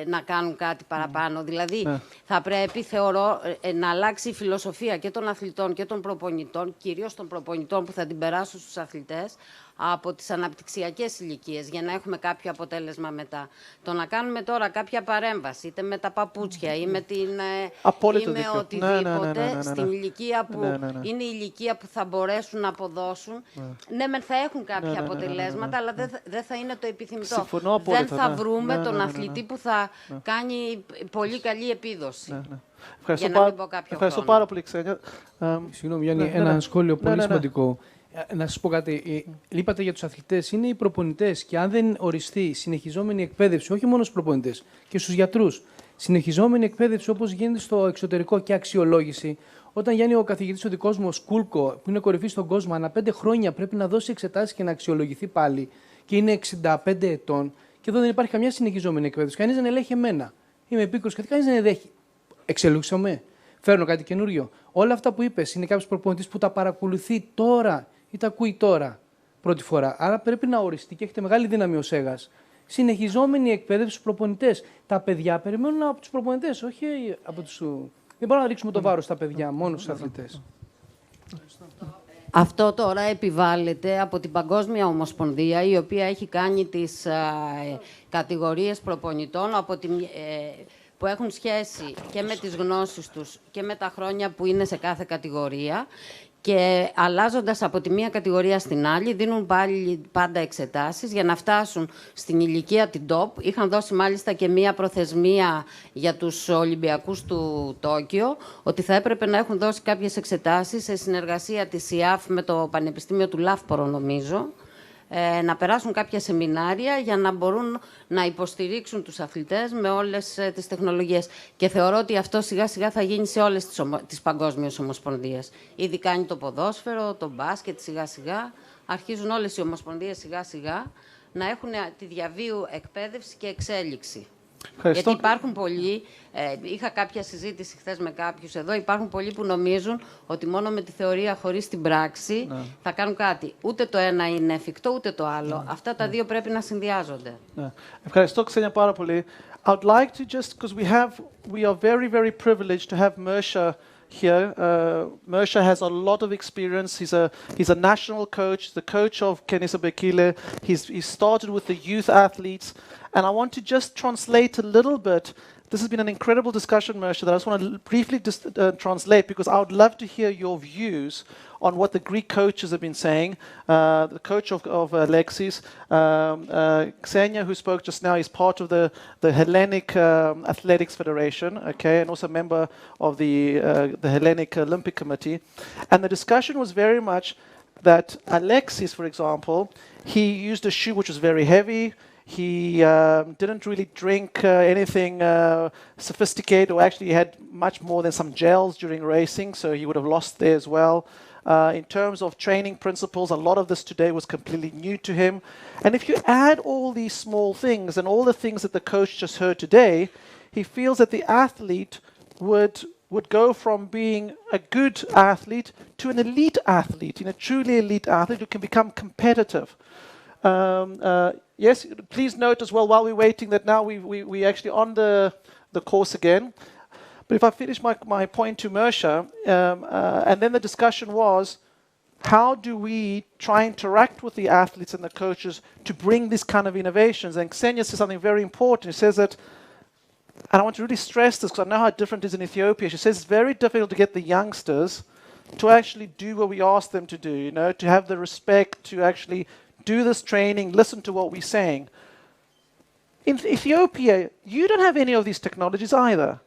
να κάνουν κάτι παραπάνω. Δηλαδή θα πρέπει, θεωρώ, να αλλάξει η φιλοσοφία και των αθλητών και των προπονητών, κυρίως των προπονητών που θα την περάσουν στους αθλητές, από τις αναπτυξιακές ηλικίες για να έχουμε κάποιο αποτέλεσμα μετά. Το να κάνουμε τώρα κάποια παρέμβαση, είτε με τα παπούτσια ή με οτιδήποτε, στην ηλικία που είναι η ηλικία που θα μπορέσουν να αποδώσουν, ναι, θα έχουν κάποια αποτελέσματα, αλλά δεν θα είναι το επιθυμητό. Δεν θα βρούμε τον αθλητή που θα κάνει πολύ καλή επίδοση. Ευχαριστώ πάρα πολύ, Ξένια. Συγγνώμη, Γιάννη, ένα σχόλιο πολύ σημαντικό. Να σας πω κάτι. Είπατε για τους αθλητές, είναι οι προπονητές και αν δεν οριστεί συνεχιζόμενη εκπαίδευση, όχι μόνο στους προπονητές και στους γιατρούς, συνεχιζόμενη εκπαίδευση όπως γίνεται στο εξωτερικό και αξιολόγηση. Όταν Γιάννη ο καθηγητής ο δικός μου, ο Σκούλκο, που είναι κορυφή στον κόσμο, ανά 5 χρόνια πρέπει να δώσει εξετάσεις και να αξιολογηθεί πάλι. και είναι 65 ετών και εδώ δεν υπάρχει καμιά συνεχιζόμενη εκπαίδευση. Κανείς δεν ελέγχει εμένα. Είμαι επίκουρος και κανείς δεν ελέγχει. Εξελούξαμε. Φέρνω κάτι καινούριο. Όλα αυτά που είπες είναι κάποιος προπονητής που τα παρακολουθεί τώρα ή τα ακούει τώρα πρώτη φορά. Άρα πρέπει να οριστεί και έχετε μεγάλη δύναμη ως ΕΓΑΣ. Συνεχιζόμενη εκπαίδευση στους προπονητές. Τα παιδιά περιμένουν από τους προπονητές, όχι από τους. Δεν μπορούμε να ρίξουμε το βάρος στα παιδιά, μόνο στους αθλητές. Αυτό τώρα επιβάλλεται από την Παγκόσμια Ομοσπονδία, η οποία έχει κάνει τις κατηγορίες προπονητών που έχουν σχέση και με τις γνώσεις τους και με τα χρόνια που είναι σε κάθε κατηγορία. Και αλλάζοντας από τη μία κατηγορία στην άλλη, δίνουν πάλι πάντα εξετάσεις για να φτάσουν στην ηλικία την top. Είχαν δώσει μάλιστα και μία προθεσμία για τους Ολυμπιακούς του Τόκιο, ότι θα έπρεπε να έχουν δώσει κάποιες εξετάσεις σε συνεργασία της ΙΑΦ με το Πανεπιστήμιο του Λαύπορο, νομίζω, να περάσουν κάποια σεμινάρια για να μπορούν να υποστηρίξουν τους αθλητές με όλες τις τεχνολογίες. Και θεωρώ ότι αυτό σιγά-σιγά θα γίνει σε όλες τις παγκόσμιες ομοσπονδίες. Ήδη κάνει το ποδόσφαιρο, το μπάσκετ, σιγά-σιγά. Αρχίζουν όλες οι ομοσπονδίες σιγά-σιγά να έχουν τη διαβίου εκπαίδευση και εξέλιξη. Ευχαριστώ. Γιατί υπάρχουν πολλοί, είχα κάποια συζήτηση χθες με κάποιους εδώ, υπάρχουν πολλοί που νομίζουν ότι μόνο με τη θεωρία χωρίς την πράξη θα κάνουν κάτι. Ούτε το ένα είναι εφικτό, ούτε το άλλο. Αυτά τα δύο πρέπει να συνδυάζονται. Ευχαριστώ, Ξένια, πάρα πολύ. I would like to just, because we are very, very privileged to have Mersha here. Mersha has a lot of experience. He's a national coach, the coach of Kenisa Bekele. He started with the youth athletes. And I want to just translate a little bit. This has been an incredible discussion, Mersha, that I just want to briefly translate, because I would love to hear your views on what the Greek coaches have been saying. The coach of Alexis, Xenia, who spoke just now, is part of the Hellenic Athletics Federation, okay, and also a member of the Hellenic Olympic Committee. And the discussion was very much that Alexis, for example, he used a shoe which was very heavy. He didn't really drink anything sophisticated, or actually he had much more than some gels during racing, so he would have lost there as well. In terms of training principles, a lot of this today was completely new to him. And if you add all these small things and all the things that the coach just heard today, he feels that the athlete would go from being a good athlete to an elite athlete, a truly elite athlete who can become competitive. Yes, please note as well, while we're waiting, that now we actually on the course again. But if I finish my point to Mersha, and then the discussion was, how do we try and interact with the athletes and the coaches to bring this kind of innovations? And Xenia says something very important. She says that, and I want to really stress this because I know how different it is in Ethiopia. She says it's very difficult to get the youngsters to actually do what we ask them to do, to have the respect, to actually do this training, listen to what we're saying. In Ethiopia, you don't have any of these technologies either.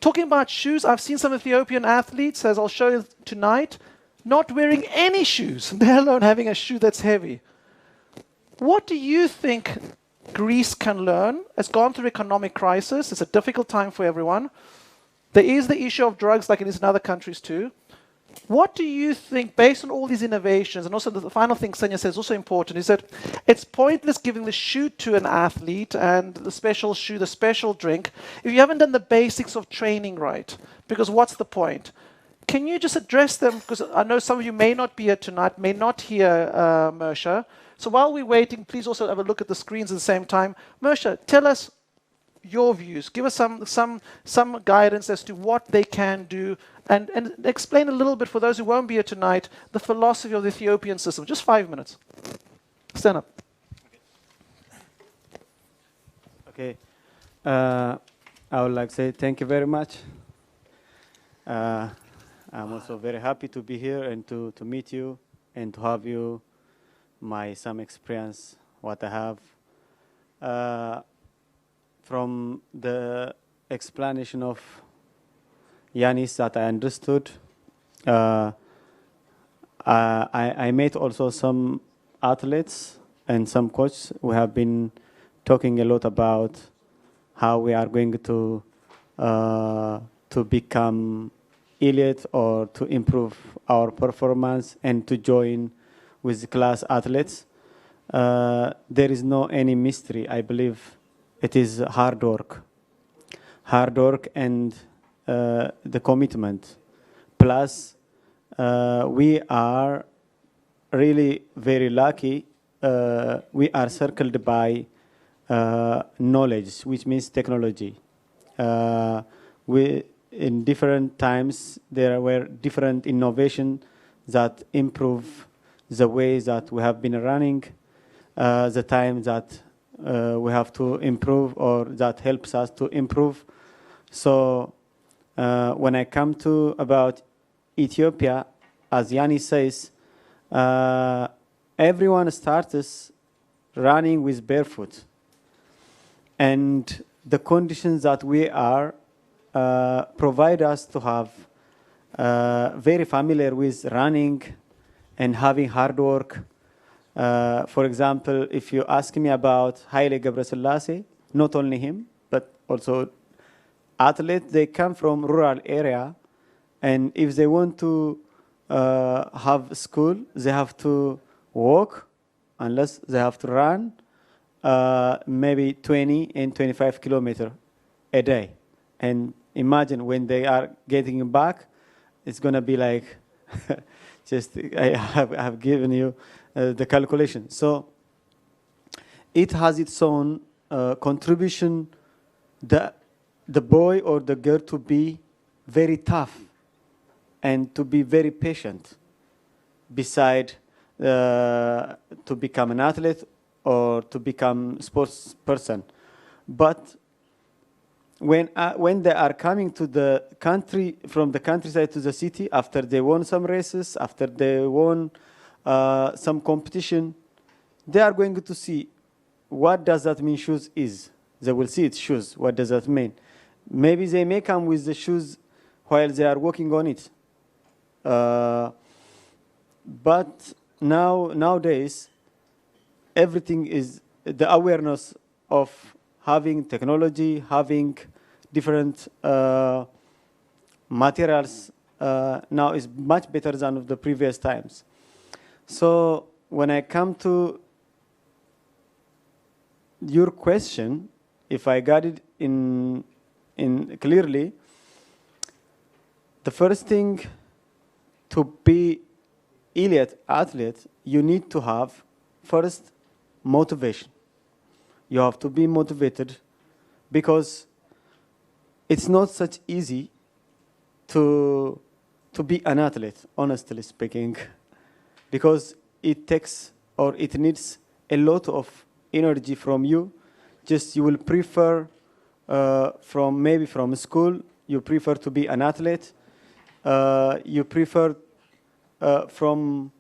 Talking about shoes, I've seen some Ethiopian athletes, as I'll show you tonight, not wearing any shoes, let alone having a shoe that's heavy. What do you think Greece can learn? It's gone through economic crisis. It's a difficult time for everyone. There is the issue of drugs like it is in other countries too. What do you think, based on all these innovations, and also the final thing Xenia says also important, is that it's pointless giving the shoe to an athlete and the special shoe, the special drink, if you haven't done the basics of training right. Because what's the point? Can you just address them? Because I know some of you may not be here tonight, may not hear Mersha. So while we're waiting, please also have a look at the screens at the same time. Mersha, tell us your views. Give us some guidance as to what they can do, and explain a little bit for those who won't be here tonight the philosophy of the Ethiopian system. Just 5 minutes. Stand up. Okay. I would like to say thank you very much. I'm also very happy to be here and to meet you and to have you some experience what I have. From the explanation of Yanis that I understood, I met also some athletes and some coaches who have been talking a lot about how we are going to become elite or to improve our performance and to join with class athletes. there is no any mystery. I believe it is hard work and the commitment. Plus, we are really very lucky. We are circled by knowledge, which means technology. In different times, there were different innovations that improve the way that we have been running, the time that we have to improve or that helps us to improve. So when I come to about Ethiopia, as Yanni says, everyone starts running with barefoot. And the conditions that we are provide us to have very familiar with running and having hard work. For example, if you ask me about Haile Gebrselassie, not only him, but also athletes, they come from rural area, and if they want to have school, they have to walk, unless they have to run maybe 20 and 25 kilometers a day. And imagine when they are getting back, it's going to be like, just I have given you the calculation. So it has its own contribution, the boy or the girl to be very tough and to be very patient beside to become an athlete or to become sports person. But when they are coming to the country, from the countryside to the city, after they won some races, after they won some competition, they are going to see what does that mean shoes is. They will see it's shoes. What does that mean? Maybe they may come with the shoes while they are working on it. But nowadays, everything is the awareness of having technology, having different materials now is much better than of the previous times. So when I come to your question, if I got it in clearly, the first thing to be elite athlete, you need to have first motivation. You have to be motivated because it's not such easy to be an athlete, honestly speaking, because it takes or it needs a lot of energy from you. Just you will prefer from school, you prefer to be an athlete. You prefer from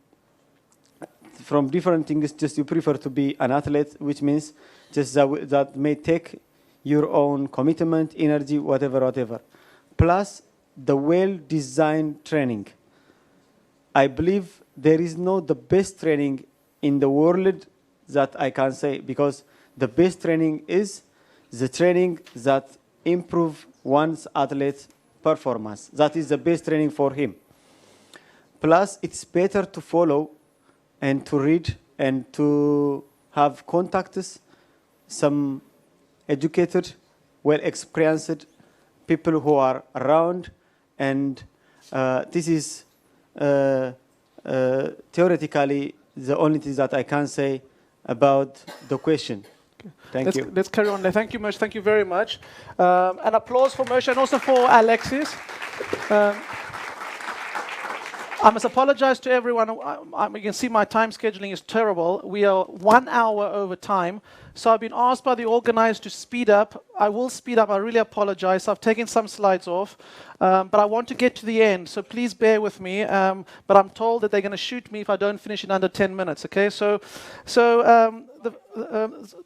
different things, just you prefer to be an athlete, which means just that may take your own commitment, energy, whatever. Plus the well-designed training. I believe there is no the best training in the world that I can say, because the best training is the training that improve one's athlete performance. That is the best training for him. Plus, it's better to follow and to read and to have contacts, some educated, well-experienced people who are around. And this is theoretically the only thing that I can say about the question. Thank you. Let's carry on. Thank you, Moshe. Thank you very much. An applause for Moshe and also for Alexis. I must apologize to everyone. You can see my time scheduling is terrible. We are 1 hour over time. So I've been asked by the organizers to speed up. I will speed up. I really apologize. I've taken some slides off. But I want to get to the end. So please bear with me. But I'm told that they're going to shoot me if I don't finish in under 10 minutes. Okay?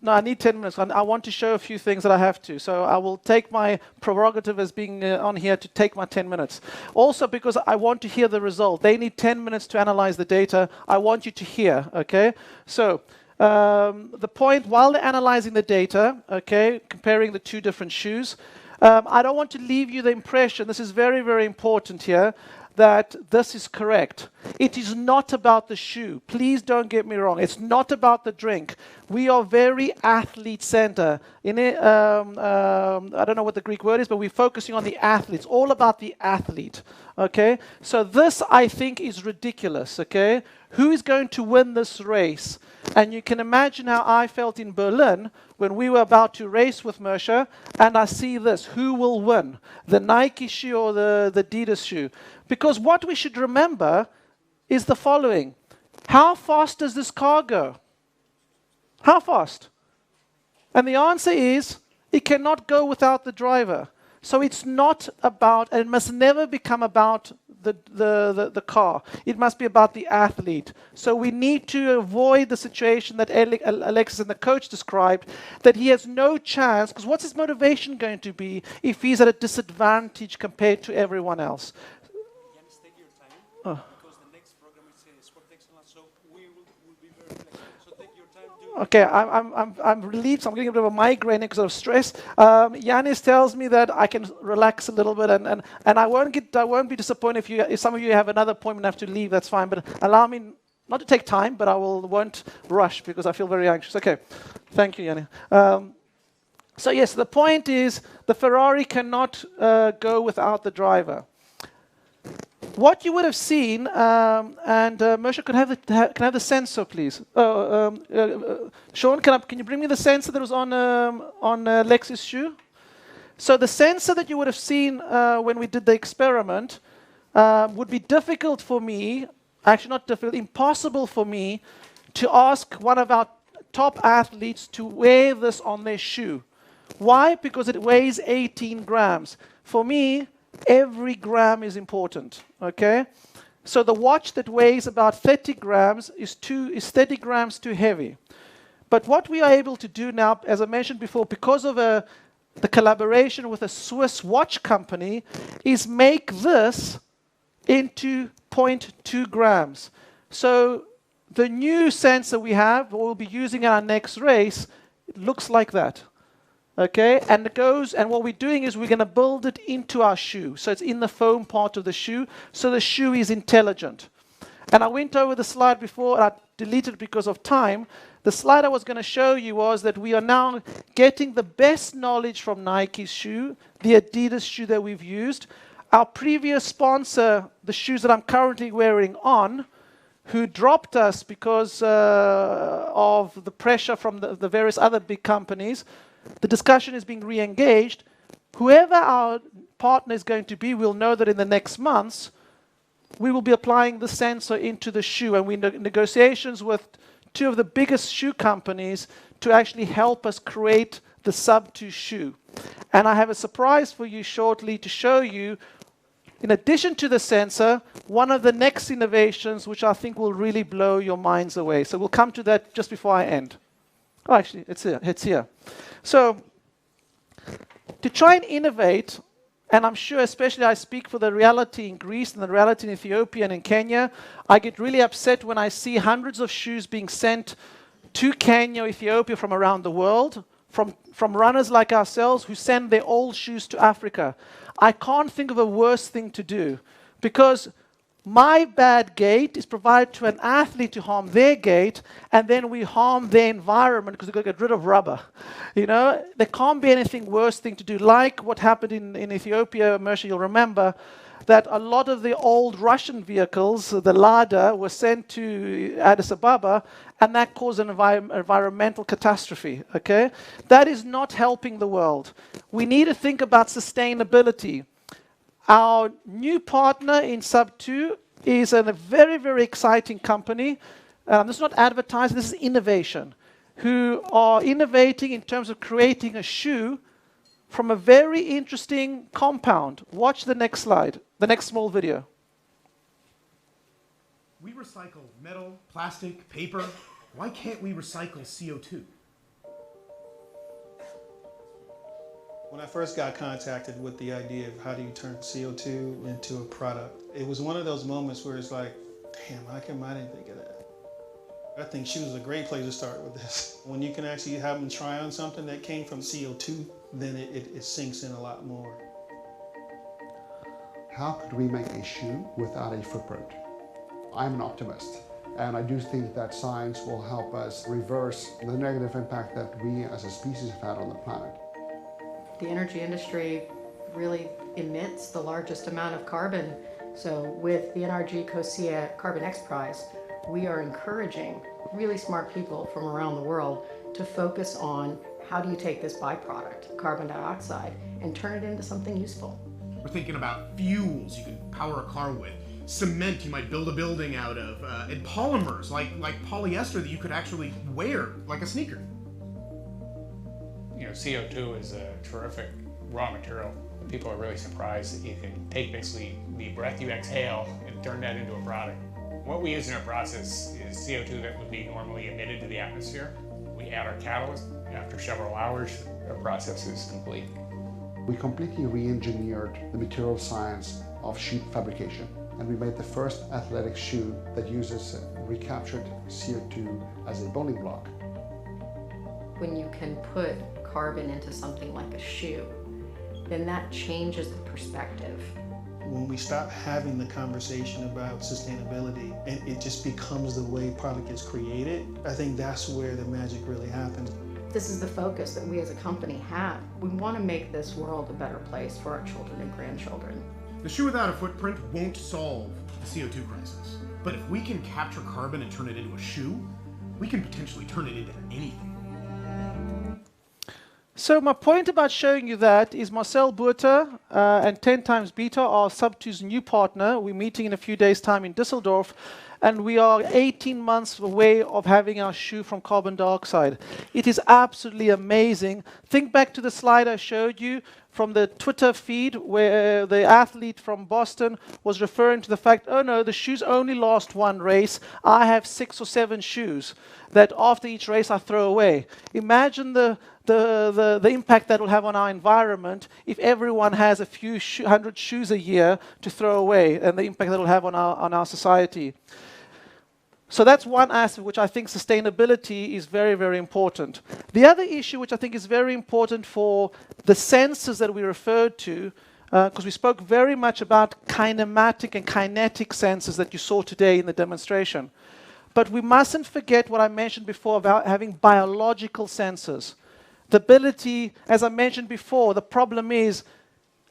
No, I need 10 minutes. I want to show a few things that I have to. So I will take my prerogative as being on here to take my 10 minutes. Also because I want to hear the result. They need 10 minutes to analyze the data. I want you to hear, okay? So the point, while they're analyzing the data, okay, comparing the two different shoes, I don't want to leave you the impression, this is very, very important here, that this is correct. It is not about the shoe. Please don't get me wrong. It's not about the drink. We are very athlete-centered. I don't know what the Greek word is, but we're focusing on the athletes. All about the athlete. Okay? So this, I think, is ridiculous. Okay? Who is going to win this race? And you can imagine how I felt in Berlin when we were about to race with Mersha, and I see this. Who will win? The Nike shoe or the Adidas shoe? Because what we should remember is the following. How fast does this car go? How fast? And the answer is, it cannot go without the driver. So it's not about, and it must never become about the car. It must be about the athlete. So we need to avoid the situation that Alexis and the coach described, that he has no chance, because what's his motivation going to be if he's at a disadvantage compared to everyone else? Okay, I'm relieved. So I'm getting a bit of a migraine because of stress. Yanis tells me that I can relax a little bit, and I won't be disappointed if some of you have another appointment and have to leave. That's fine, but allow me not to take time, but I won't rush because I feel very anxious. Okay, thank you, Yanni. So yes, the point is the Ferrari cannot go without the driver. What you would have seen, and Mersha, can I have the sensor, please? Sean, can you bring me the sensor that was on Lex's shoe? So the sensor that you would have seen when we did the experiment would be difficult for me, actually not difficult, impossible for me to ask one of our top athletes to wear this on their shoe. Why? Because it weighs 18 grams. For me, every gram is important, okay? So the watch that weighs about 30 grams is 30 grams too heavy. But what we are able to do now, as I mentioned before, because of the collaboration with a Swiss watch company, is make this into 0.2 grams. So the new sensor we have, we'll be using in our next race, it looks like that. Okay, and it goes, and what we're doing is we're going to build it into our shoe. So it's in the foam part of the shoe, so the shoe is intelligent. And I went over the slide before, and I deleted it because of time. The slide I was going to show you was that we are now getting the best knowledge from Nike's shoe, the Adidas shoe that we've used. Our previous sponsor, the shoes that I'm currently wearing on, who dropped us because of the pressure from the various other big companies. The discussion is being re-engaged. Whoever our partner is going to be, we'll know that in the next months, we will be applying the sensor into the shoe. And we're in negotiations with two of the biggest shoe companies to actually help us create the Sub 2 shoe. And I have a surprise for you shortly to show you, in addition to the sensor, one of the next innovations which I think will really blow your minds away. So we'll come to that just before I end. Oh, actually, it's here. It's here. So, to try and innovate, and I'm sure especially I speak for the reality in Greece and the reality in Ethiopia and in Kenya, I get really upset when I see hundreds of shoes being sent to Kenya, Ethiopia from around the world, from runners like ourselves who send their old shoes to Africa. I can't think of a worse thing to do, because my bad gait is provided to an athlete to harm their gait, and then we harm their environment because we've got to get rid of rubber. You know, there can't be anything worse thing to do. Like what happened in Ethiopia, Mersha, you'll remember, that a lot of the old Russian vehicles, the Lada, were sent to Addis Ababa, and that caused an environmental catastrophe, okay? That is not helping the world. We need to think about sustainability. Our new partner in Sub 2 is a very, very exciting company. This is not advertising, this is innovation, who are innovating in terms of creating a shoe from a very interesting compound. Watch the next slide, the next small video. We recycle metal, plastic, paper. Why can't we recycle CO2? When I first got contacted with the idea of how do you turn CO2 into a product, it was one of those moments where it's like, damn, how come I didn't think of that? I think shoes is a great place to start with this. When you can actually have them try on something that came from CO2, then it sinks in a lot more. how could we make a shoe without a footprint? I'm an optimist, and I do think that science will help us reverse the negative impact that we as a species have had on the planet. The energy industry really emits the largest amount of carbon. So with the NRG COSIA Carbon X Prize, we are encouraging really smart people from around the world to focus on how do you take this byproduct, carbon dioxide, and turn it into something useful. We're thinking about fuels you can power a car with, cement you might build a building out of, and polymers like polyester that you could actually wear like a sneaker. You know, CO2 is a terrific raw material. People are really surprised that you can take basically the breath you exhale and turn that into a product. What we use in our process is CO2 that would be normally emitted to the atmosphere. We add our catalyst. After several hours, our process is complete. We completely re-engineered the material science of shoe fabrication, and we made the first athletic shoe that uses recaptured CO2 as a building block. When you can put carbon into something like a shoe, then that changes the perspective. When we stop having the conversation about sustainability and it just becomes the way product is created, I think that's where the magic really happens. This is the focus that we as a company have. We want to make this world a better place for our children and grandchildren. The shoe without a footprint won't solve the CO2 crisis. But if we can capture carbon and turn it into a shoe, we can potentially turn it into anything. So my point about showing you that is Marcel Buerter and 10 times Beta are Sub2's new partner. We're meeting in a few days' time in Düsseldorf, and we are 18 months away of having our shoe from carbon dioxide. It is absolutely amazing. Think back to the slide I showed you from the Twitter feed where the athlete from Boston was referring to the fact, oh no, the shoes only last one race. I have 6 or 7 shoes that after each race I throw away. Imagine the impact that will have on our environment if everyone has a few hundred shoes a year to throw away, and the impact that will have on our society. So that's one aspect which I think sustainability is very, very important. The other issue which I think is very important for the sensors that we referred to, because we spoke very much about kinematic and kinetic sensors that you saw today in the demonstration. But we mustn't forget what I mentioned before about having biological sensors. The ability, as I mentioned before, the problem is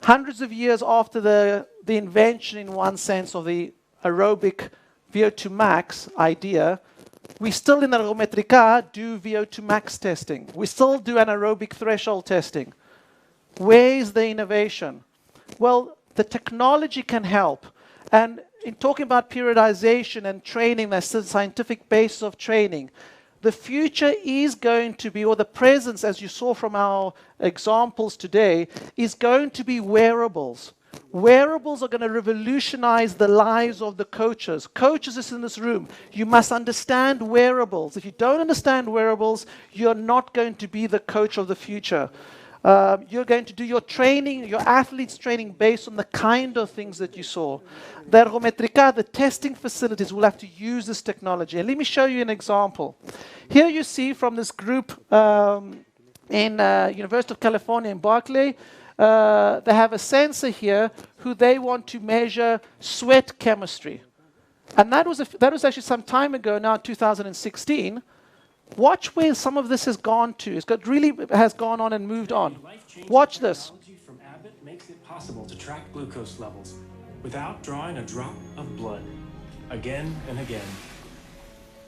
hundreds of years after the invention, in one sense, of the aerobic VO2 max idea, we still in Ergometrika do VO2 max testing. We still do anaerobic threshold testing. Where is the innovation? Well, the technology can help. And in talking about periodization and training, that's the scientific basis of training. The future is going to be, or the presence, as you saw from our examples today, is going to be wearables. Wearables are going to revolutionize the lives of the coaches. Coaches is in this room. You must understand wearables. If you don't understand wearables, you're not going to be the coach of the future. You're going to do your training, your athletes' training based on the kind of things that you saw. The Ergometrika, the testing facilities, will have to use this technology. And let me show you an example. Here you see from this group in University of California in Berkeley, they have a sensor here who they want to measure sweat chemistry. And that was actually some time ago now, 2016. Watch where some of this has gone to. Really has gone on and moved on. Watch this. Technology from Abbott makes it possible to track glucose levels without drawing a drop of blood, again and again.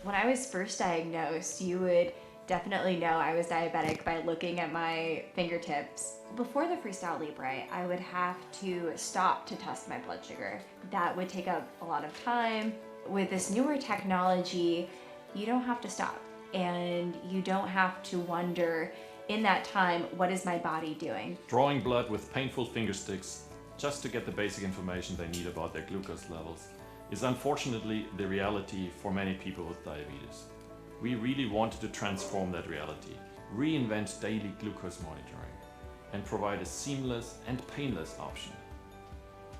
When I was first diagnosed, you would definitely know I was diabetic by looking at my fingertips. Before the Freestyle Libre, I would have to stop to test my blood sugar. That would take up a lot of time. With this newer technology, you don't have to stop. And you don't have to wonder in that time, what is my body doing? Drawing blood with painful finger sticks just to get the basic information they need about their glucose levels is unfortunately the reality for many people with diabetes. We really wanted to transform that reality, reinvent daily glucose monitoring, and provide a seamless and painless option.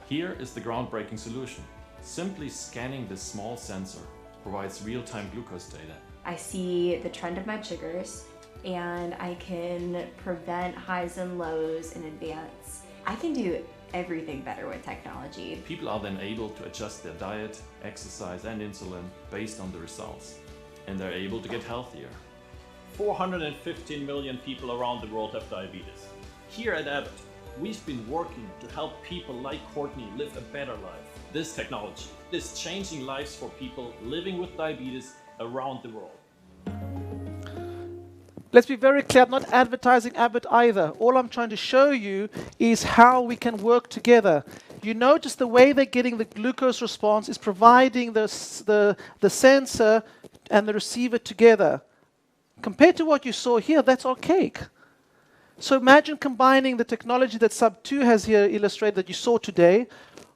Here is the groundbreaking solution. Simply scanning this small sensor provides real-time glucose data. I see the trend of my sugars and I can prevent highs and lows in advance. I can do everything better with technology. People are then able to adjust their diet, exercise and insulin based on the results, and they're able to get healthier. 415 million people around the world have diabetes. Here at Abbott, we've been working to help people like Courtney live a better life. This technology is changing lives for people living with diabetes around the world. Let's be very clear, I'm not advertising Abbott either. All I'm trying to show you is how we can work together. You notice the way they're getting the glucose response is providing the sensor and the receiver together. Compared to what you saw here, that's archaic. So imagine combining the technology that Sub2 has here illustrated that you saw today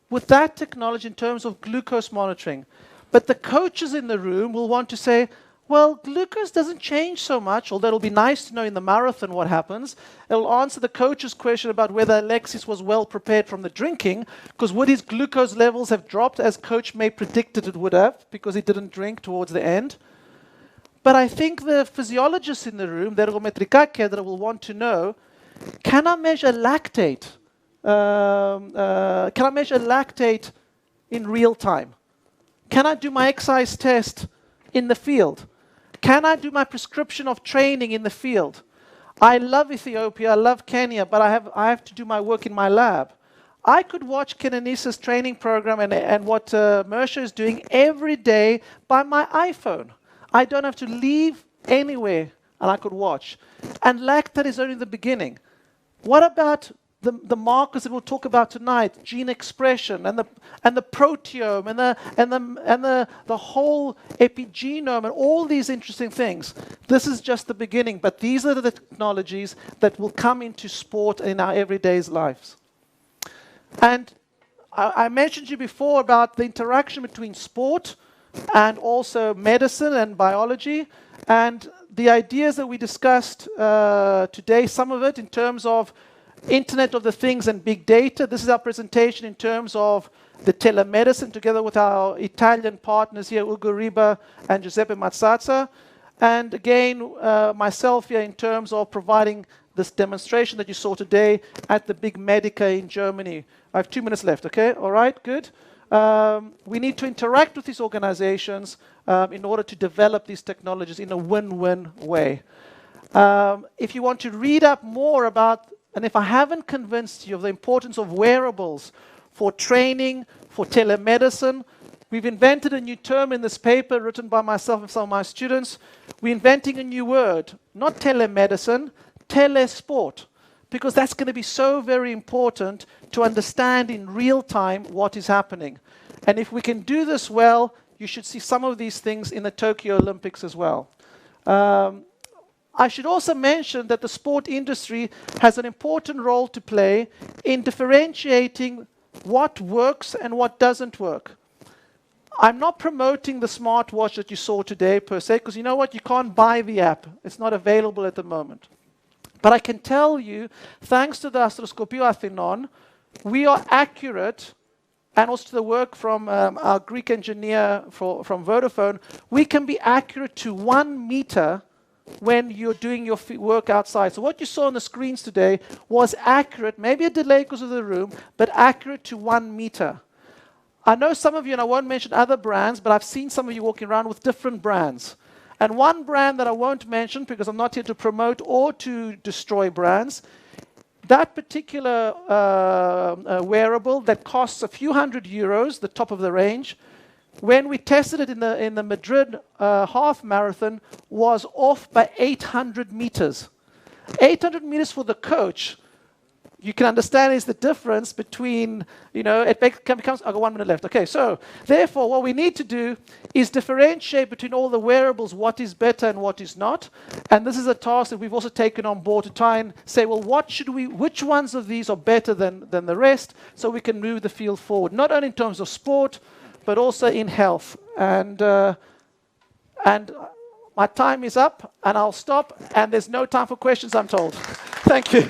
with that technology in terms of glucose monitoring. But the coaches in the room will want to say, well, glucose doesn't change so much, although it'll be nice to know in the marathon what happens. It'll answer the coach's question about whether Alexis was well prepared from the drinking, because would his glucose levels have dropped as coach may predicted it would have, because he didn't drink towards the end. But I think the physiologists in the room, the ergometrika will want to know, can I measure lactate? Can I measure lactate in real time? Can I do my exercise test in the field? Can I do my prescription of training in the field? I love Ethiopia, I love Kenya, but I have to do my work in my lab. I could watch Kenenisa's training program and what Mersha is doing every day by my iPhone. I don't have to leave anywhere and I could watch. And lactate is only the beginning. What about the markers that we'll talk about tonight, gene expression and the proteome and the whole epigenome and all these interesting things? This is just the beginning, but these are the technologies that will come into sport in our everyday lives. And I mentioned to you before about the interaction between sport and also medicine and biology, and the ideas that we discussed today, some of it in terms of Internet of the Things and big data. This is our presentation in terms of the telemedicine together with our Italian partners here, Ugo Riba and Giuseppe Mazzazza. And again, myself here in terms of providing this demonstration that you saw today at the big Medica in Germany. I have 2 minutes left, okay? All right, good. We need to interact with these organizations in order to develop these technologies in a win-win way. If you want to read up more about, and if I haven't convinced you of the importance of wearables for training, for telemedicine, we've invented a new term in this paper written by myself and some of my students. We're inventing a new word, not telemedicine, telesport, because that's going to be so very important to understand in real time what is happening. And if we can do this well, you should see some of these things in the Tokyo Olympics as well. I should also mention that the sport industry has an important role to play in differentiating what works and what doesn't work. I'm not promoting the smartwatch that you saw today per se, because you know what? You can't buy the app. It's not available at the moment. But I can tell you, thanks to the Astroscopio Athinon, we are accurate, and also to the work from our Greek engineer from Vodafone, we can be accurate to 1 meter when you're doing your work outside. So what you saw on the screens today was accurate, maybe a delay because of the room, but accurate to 1 meter. I know some of you, and I won't mention other brands, but I've seen some of you walking around with different brands. And one brand that I won't mention, because I'm not here to promote or to destroy brands, that particular wearable that costs a few €100, the top of the range, when we tested it in the Madrid half marathon, was off by 800 meters. 800 meters for the coach. You can understand is the difference between, you know, it becomes, I've got 1 minute left. Okay, so therefore what we need to do is differentiate between all the wearables, what is better and what is not. And this is a task that we've also taken on board to try and say, well, which ones of these are better than the rest, so we can move the field forward, not only in terms of sport, but also in health. And my time is up, and I'll stop, and there's no time for questions, I'm told. Thank you.